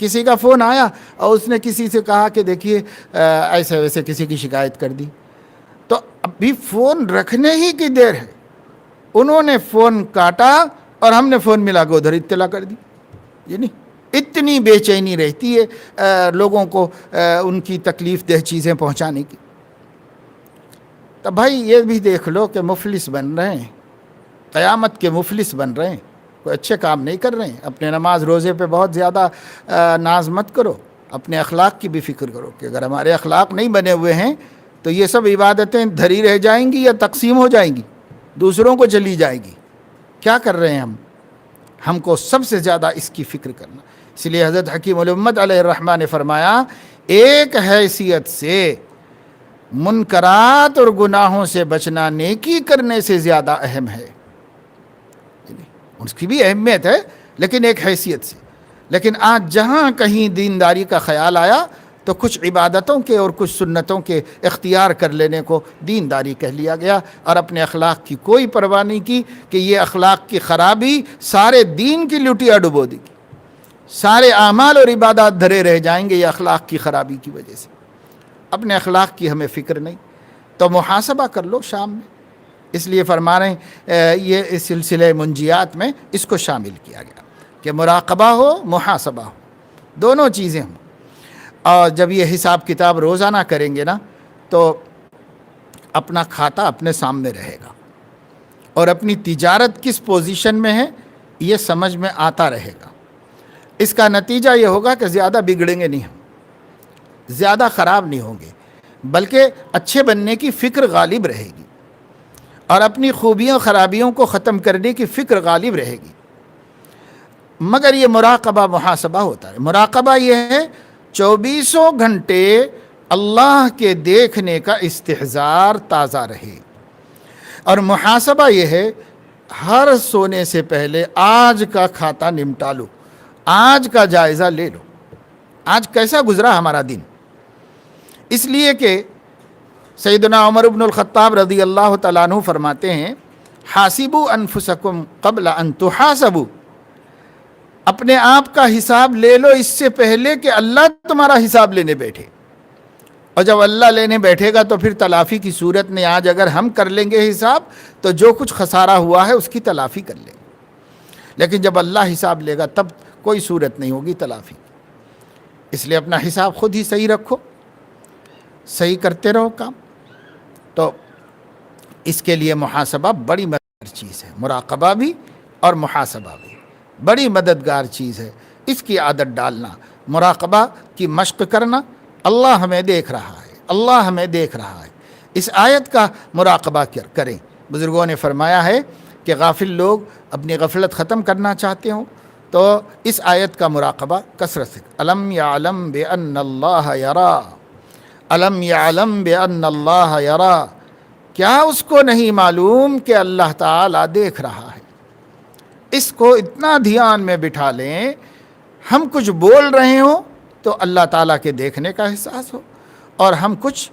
کسی کا فون آیا اور اس نے کسی سے کہا کہ دیکھیے ایسے ویسے کسی کی شکایت کر دی، تو ابھی فون رکھنے ہی کی دیر ہے، انہوں نے فون کاٹا اور ہم نے فون ملا کے ادھر اطلاع کر دی۔ یعنی اتنی بے چینی رہتی ہے لوگوں کو ان کی تکلیف دہ چیزیں پہنچانے کی۔ تو بھائی یہ بھی دیکھ لو کہ مفلس بن رہے ہیں، قیامت کے مفلس بن رہے ہیں، کوئی اچھے کام نہیں کر رہے ہیں۔ اپنے نماز روزے پہ بہت زیادہ ناز مت کرو، اپنے اخلاق کی بھی فکر کرو کہ اگر ہمارے اخلاق نہیں بنے ہوئے ہیں تو یہ سب عبادتیں دھری رہ جائیں گی یا تقسیم ہو جائیں گی، دوسروں کو چلی جائے گی۔ کیا کر رہے ہیں ہم کو سب سے زیادہ اس کی فکر کرنا۔ اس لیے حضرت حکیم الامت علیہ الرحمہ نے فرمایا ایک حیثیت سے منکرات اور گناہوں سے بچنا نیکی کرنے سے زیادہ اہم ہے. اس کی بھی اہمیت ہے لیکن ایک حیثیت سے. لیکن آج جہاں کہیں دینداری کا خیال آیا تو کچھ عبادتوں کے اور کچھ سنتوں کے اختیار کر لینے کو دینداری کہہ لیا گیا، اور اپنے اخلاق کی کوئی پرواہ نہیں کی کہ یہ اخلاق کی خرابی سارے دین کی لٹیا ڈبو دے گی، سارے اعمال اور عبادات دھرے رہ جائیں گے یہ اخلاق کی خرابی کی وجہ سے. اپنے اخلاق کی ہمیں فکر نہیں، تو محاسبہ کر لو شام میں. اس لیے فرما رہے ہیں یہ اس سلسلے منجیات میں اس کو شامل کیا گیا کہ مراقبہ ہو، محاسبہ ہو، دونوں چیزیں ہوں. اور جب یہ حساب کتاب روزانہ کریں گے نا تو اپنا کھاتا اپنے سامنے رہے گا، اور اپنی تجارت کس پوزیشن میں ہے یہ سمجھ میں آتا رہے گا. اس کا نتیجہ یہ ہوگا کہ زیادہ بگڑیں گے نہیں ہم، زیادہ خراب نہیں ہوں گے، بلکہ اچھے بننے کی فکر غالب رہے گی، اور اپنی خوبیوں خرابیوں کو ختم کرنے کی فکر غالب رہے گی. مگر یہ مراقبہ محاسبہ ہوتا ہے. مراقبہ یہ ہے 24 گھنٹے اللہ کے دیکھنے کا استحضار تازہ رہے، اور محاسبہ یہ ہے ہر سونے سے پہلے آج کا کھاتا نمٹا لو، آج کا جائزہ لے لو، آج کیسا گزرا ہمارا دن. اس لیے کہ سیدنا عمر بن الخطاب رضی اللہ تعالیٰ عنہ فرماتے ہیں حاسبوا انفسکم قبل ان تحاسبوا، اپنے آپ کا حساب لے لو اس سے پہلے کہ اللہ تمہارا حساب لینے بیٹھے. اور جب اللہ لینے بیٹھے گا تو پھر تلافی کی صورت میں آج اگر ہم کر لیں گے حساب تو جو کچھ خسارہ ہوا ہے اس کی تلافی کر لیں گے، لیکن جب اللہ حساب لے گا تب کوئی صورت نہیں ہوگی تلافی. اس لیے اپنا حساب خود ہی صحیح رکھو، صحیح کرتے رہو کام. تو اس کے لیے محاسبہ بڑی مددگار چیز ہے، مراقبہ بھی اور محاسبہ بھی بڑی مددگار چیز ہے. اس کی عادت ڈالنا، مراقبہ کی مشق کرنا. اللہ ہمیں دیکھ رہا ہے، اللہ ہمیں دیکھ رہا ہے. اس آیت کا مراقبہ کریں. بزرگوں نے فرمایا ہے کہ غافل لوگ اپنی غفلت ختم کرنا چاہتے ہوں تو اس آیت کا مراقبہ کثرت سے. الم یعلم بان اللہ یرا، الم یعلم بان اللہ یرا، کیا اس کو نہیں معلوم کہ اللہ تعالیٰ دیکھ رہا ہے. اس کو اتنا دھیان میں بٹھا لیں، ہم کچھ بول رہے ہوں تو اللہ تعالیٰ کے دیکھنے کا احساس ہو، اور ہم کچھ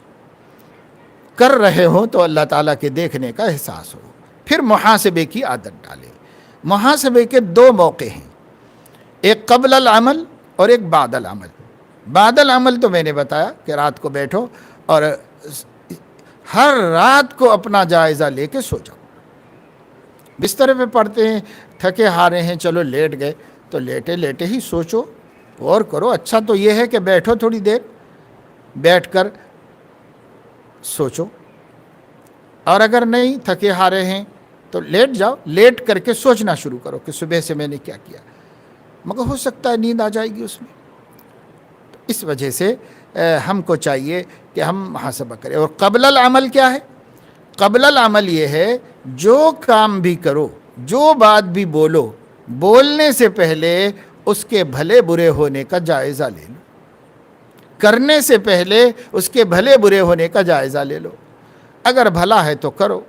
کر رہے ہوں تو اللہ تعالیٰ کے دیکھنے کا احساس ہو. پھر محاسبے کی عادت ڈالیں. محاسبے کے 2 موقع ہیں، ایک قبل العمل اور ایک بعد العمل. بعد العمل تو میں نے بتایا کہ رات کو بیٹھو اور ہر رات کو اپنا جائزہ لے کے سو جاؤ. بستر پہ پڑھتے ہیں، تھکے ہارے ہیں، چلو لیٹ گئے تو لیٹے لیٹے ہی سوچو اور کرو. اچھا تو یہ ہے کہ بیٹھو تھوڑی دیر، بیٹھ کر سوچو. اور اگر نہیں تھکے ہارے ہیں تو لیٹ جاؤ، لیٹ کر کے سوچنا شروع کرو کہ صبح سے میں نے کیا کیا. مگر ہو سکتا ہے نیند آ جائے گی اس میں. تو اس وجہ سے ہم کو چاہیے کہ ہم محاسبہ کریں. اور قبل العمل کیا ہے؟ قبل العمل یہ ہے جو کام بھی کرو، جو بات بھی بولو، بولنے سے پہلے اس کے بھلے برے ہونے کا جائزہ لے لو. کرنے سے پہلے اس کے بھلے برے ہونے کا جائزہ لے لو. اگر بھلا ہے تو کرو،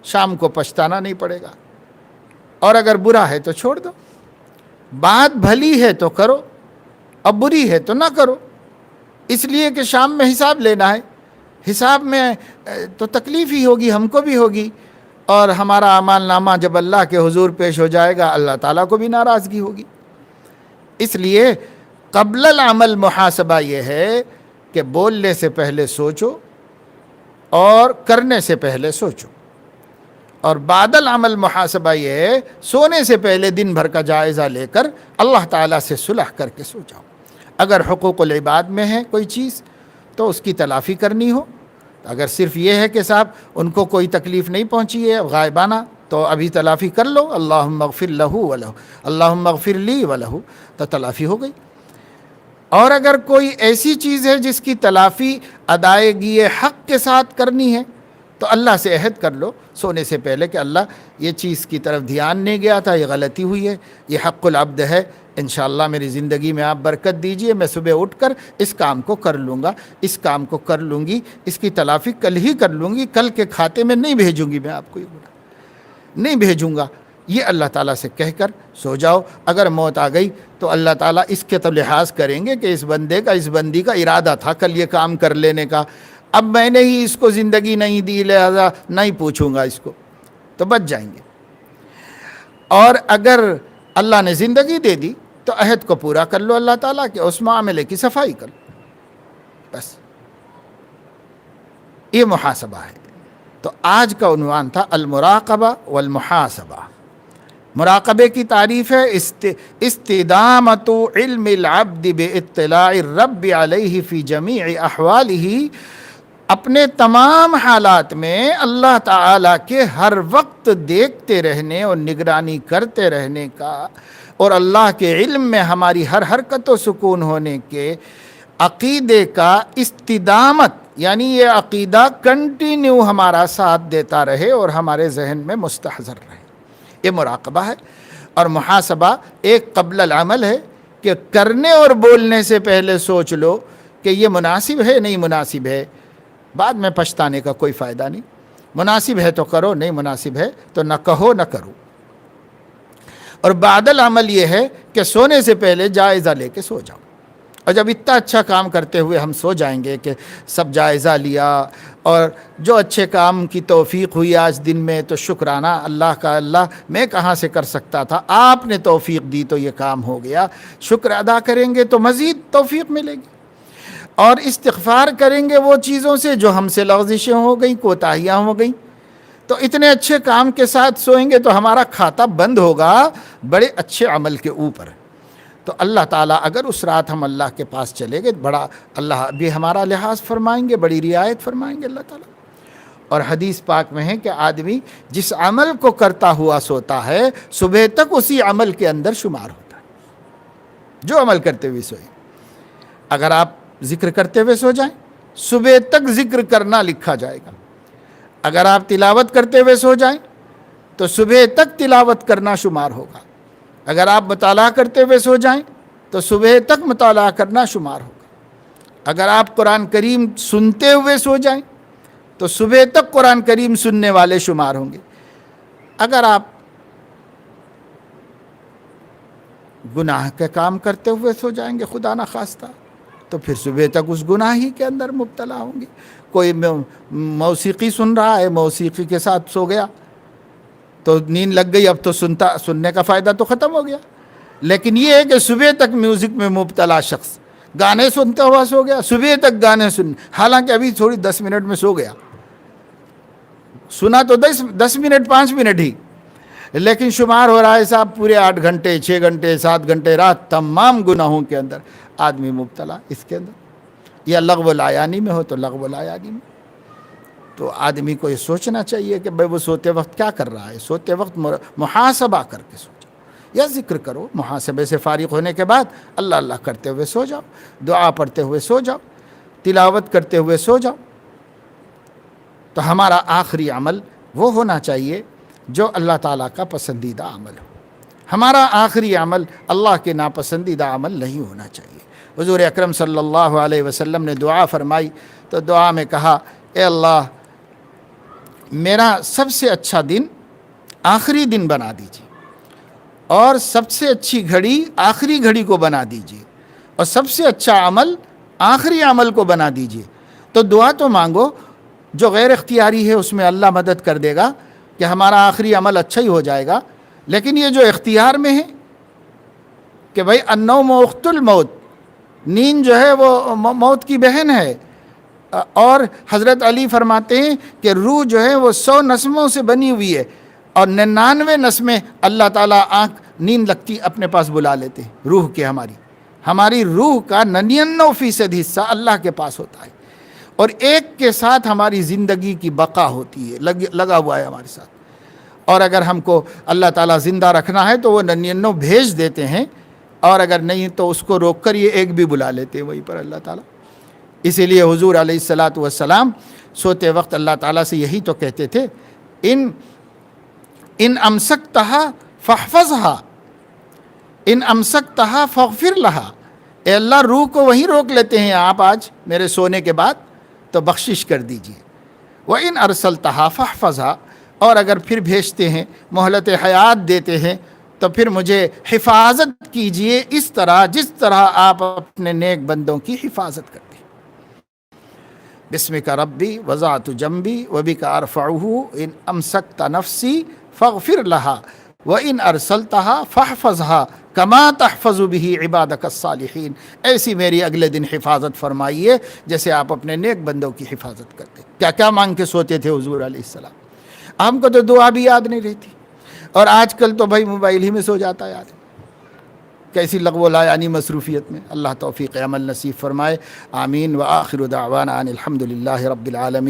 شام کو پچھتانا نہیں پڑے گا، اور اگر برا ہے تو چھوڑ دو. بات بھلی ہے تو کرو، اب بری ہے تو نہ کرو. اس لیے کہ شام میں حساب لینا ہے. حساب میں تو تکلیف ہی ہوگی، ہم کو بھی ہوگی، اور ہمارا اعمال نامہ جب اللہ کے حضور پیش ہو جائے گا اللہ تعالیٰ کو بھی ناراضگی ہوگی. اس لیے قبل العمل محاسبہ یہ ہے کہ بولنے سے پہلے سوچو اور کرنے سے پہلے سوچو. اور بعد العمل محاسبہ یہ ہے سونے سے پہلے دن بھر کا جائزہ لے کر اللہ تعالیٰ سے صلح کر کے سو جاؤ. اگر حقوق العباد میں ہے کوئی چیز تو اس کی تلافی کرنی ہو. اگر صرف یہ ہے کہ صاحب ان کو کوئی تکلیف نہیں پہنچی ہے غائبانہ تو ابھی تلافی کر لو، اللہم اغفر لہ ولہ، اللہم اغفر لی ولہ، تو تلافی ہو گئی. اور اگر کوئی ایسی چیز ہے جس کی تلافی ادائیگی حق کے ساتھ کرنی ہے تو اللہ سے عہد کر لو سونے سے پہلے کہ اللہ یہ چیز کی طرف دھیان نہیں گیا تھا، یہ غلطی ہوئی ہے، یہ حق العبد ہے، انشاءاللہ میری زندگی میں آپ برکت دیجئے، میں صبح اٹھ کر اس کام کو کر لوں گا، اس کام کو کر لوں گی، اس کی تلافی کل ہی کر لوں گی، کل کے کھاتے میں نہیں بھیجوں گی، میں آپ کو یہ بولا نہیں بھیجوں گا، یہ اللہ تعالیٰ سے کہہ کر سو جاؤ۔ اگر موت آ گئی تو اللہ تعالیٰ اس کے تو لحاظ کریں گے کہ اس بندے کا، اس بندی کا ارادہ تھا کل یہ کام کر لینے کا، اب میں نے ہی اس کو زندگی نہیں دی، لہذا نہیں پوچھوں گا اس کو، تو بچ جائیں گے۔ اور اگر اللہ نے زندگی دے دی تو عہد کو پورا کر لو اللہ تعالیٰ کے، اس معاملے کی صفائی کر لو، بس یہ محاسبہ ہے۔ تو آج کا عنوان تھا المراقبہ والمحاسبہ۔ مراقبے کی تعریف ہے استدامت علم العبد باطلاع الرب علیہ فی جمیع احوالہ، اپنے تمام حالات میں اللہ تعالیٰ کے ہر وقت دیکھتے رہنے اور نگرانی کرتے رہنے کا، اور اللہ کے علم میں ہماری ہر حرکت و سکون ہونے کے عقیدے کا استدامت، یعنی یہ عقیدہ کنٹینیو ہمارا ساتھ دیتا رہے اور ہمارے ذہن میں مستحضر رہے، یہ مراقبہ ہے۔ اور محاسبہ ایک قبل العمل ہے کہ کرنے اور بولنے سے پہلے سوچ لو کہ یہ مناسب ہے نہیں مناسب ہے، بعد میں پچھتانے کا کوئی فائدہ نہیں۔ مناسب ہے تو کرو، نہیں مناسب ہے تو نہ کہو نہ کرو۔ اور بعد العمل یہ ہے کہ سونے سے پہلے جائزہ لے کے سو جاؤ، اور جب اتنا اچھا کام کرتے ہوئے ہم سو جائیں گے کہ سب جائزہ لیا اور جو اچھے کام کی توفیق ہوئی آج دن میں، تو شکرانہ اللہ کا، اللہ میں کہاں سے کر سکتا تھا، آپ نے توفیق دی تو یہ کام ہو گیا، شکر ادا کریں گے تو مزید توفیق ملے گی۔ اور استغفار کریں گے وہ چیزوں سے جو ہم سے لغزشیں ہو گئیں، کوتاہیاں ہو گئیں، تو اتنے اچھے کام کے ساتھ سوئیں گے تو ہمارا کھاتا بند ہوگا بڑے اچھے عمل کے اوپر۔ تو اللہ تعالیٰ اگر اس رات ہم اللہ کے پاس چلے گئے، بڑا اللہ بھی ہمارا لحاظ فرمائیں گے، بڑی رعایت فرمائیں گے اللہ تعالیٰ۔ اور حدیث پاک میں ہے کہ آدمی جس عمل کو کرتا ہوا سوتا ہے، صبح تک اسی عمل کے اندر شمار ہوتا ہے، جو عمل کرتے ہوئے سوئے۔ اگر آپ ذکر کرتے ہوئے سو جائیں، صبح تک ذکر کرنا لکھا جائے گا۔ اگر آپ تلاوت کرتے ہوئے سو جائیں تو صبح تک تلاوت کرنا شمار ہوگا۔ اگر آپ مطالعہ کرتے ہوئے سو جائیں تو صبح تک مطالعہ کرنا شمار ہوگا۔ اگر آپ قرآن کریم سنتے ہوئے سو جائیں تو صبح تک قرآن کریم سننے والے شمار ہوں گے۔ اگر آپ گناہ کے کام کرتے ہوئے سو جائیں گے خدا نخواستہ، تو پھر صبح تک اس گناہ ہی کے اندر مبتلا ہوں گے۔ کوئی موسیقی سن رہا ہے، موسیقی کے ساتھ سو گیا تو نیند لگ گئی، اب تو سننے کا فائدہ تو ختم ہو گیا۔ لیکن یہ ہے کہ صبح تک میوزک میں مبتلا شخص گانے سنتا ہوا سو گیا، صبح تک گانے سن، حالانکہ ابھی تھوڑی 10 منٹ میں سو گیا، سنا تو 10 منٹ 5 منٹ ہی، لیکن شمار ہو رہا ہے صاحب پورے 8 گھنٹے 6 گھنٹے 7 گھنٹے رات، تمام گناہوں کے اندر آدمی مبتلا اس کے اندر۔ یا لغو العیانی میں ہو تو لغو العیانی میں۔ تو آدمی کو یہ سوچنا چاہیے کہ بھائی وہ سوتے وقت کیا کر رہا ہے، سوتے وقت محاسبہ کر کے سو جاؤ، یا ذکر کرو، محاسبے سے فارغ ہونے کے بعد اللہ اللہ کرتے ہوئے سو جاؤ، دعا پڑھتے ہوئے سو جاؤ، تلاوت کرتے ہوئے سو جاؤ۔ تو ہمارا آخری عمل وہ ہونا چاہیے جو اللہ تعالیٰ کا پسندیدہ عمل ہو، ہمارا آخری عمل اللہ کے ناپسندیدہ عمل نہیں ہونا چاہیے۔ حضور اکرم صلی اللہ علیہ وسلم نے دعا فرمائی تو دعا میں کہا، اے اللہ میرا سب سے اچھا دن آخری دن بنا دیجیے، اور سب سے اچھی گھڑی آخری گھڑی کو بنا دیجیے، اور سب سے اچھا عمل آخری عمل کو بنا دیجیے۔ تو دعا تو مانگو، جو غیر اختیاری ہے اس میں اللہ مدد کر دے گا کہ ہمارا آخری عمل اچھا ہی ہو جائے گا۔ لیکن یہ جو اختیار میں ہے کہ بھائی النوم اخت الموت، نیند جو ہے وہ موت کی بہن ہے، اور حضرت علی فرماتے ہیں کہ روح جو ہے وہ 100 نسموں سے بنی ہوئی ہے، اور 99 نسمیں اللہ تعالیٰ آنکھ نیند لگتی اپنے پاس بلا لیتے ہیں۔ روح کے ہماری روح کا 99% حصہ اللہ کے پاس ہوتا ہے، اور ایک کے ساتھ ہماری زندگی کی بقا ہوتی ہے، لگا ہوا ہے ہمارے ساتھ۔ اور اگر ہم کو اللہ تعالیٰ زندہ رکھنا ہے تو وہ 99 بھیج دیتے ہیں، اور اگر نہیں تو اس کو روک کر یہ ایک بھی بلا لیتے ہیں وہیں پر اللہ تعالیٰ۔ اسی لیے حضور علیہ الصلاۃ والسلام سوتے وقت اللہ تعالیٰ سے یہی تو کہتے تھے، ان امسکتہا فاحفظہا، ان امسکتہا فاغفر لہا، اے اللہ روح کو وہیں روک لیتے ہیں آپ آج میرے سونے کے بعد تو بخشش کر دیجئے۔ وَإِنْ أَرْسَلْتَهَا فَاحْفَظْهَا، اور اگر پھر بھیجتے ہیں مہلت حیات دیتے ہیں تو پھر مجھے حفاظت کیجئے اس طرح جس طرح آپ اپنے نیک بندوں کی حفاظت کرتے ہیں۔ بسمک ربی وضعت جنبی وبک ارفعہ ان امسکت نفسی فاغفر لها وَإِنْ أَرْسَلْتَهَا فَاحْفَظْهَا كَمَا تَحْفَظُ بِهِ عِبَادَكَ الصَّالِحِينَ، ایسی میری اگلے دن حفاظت فرمائیے جیسے آپ اپنے نیک بندوں کی حفاظت کرتے۔ کیا کیا مانگ کے سوتے تھے حضور علیہ السلام، ہم کو تو دعا بھی یاد نہیں رہتی، اور آج کل تو بھائی موبائل ہی میں سو جاتا ہے آدمی، کیسی لغو لا یعنی مصروفیت میں۔ اللہ توفیق عمل نصیب فرمائے، آمین۔ وآخر دعوانا ان الحمد للہ رب العالمین۔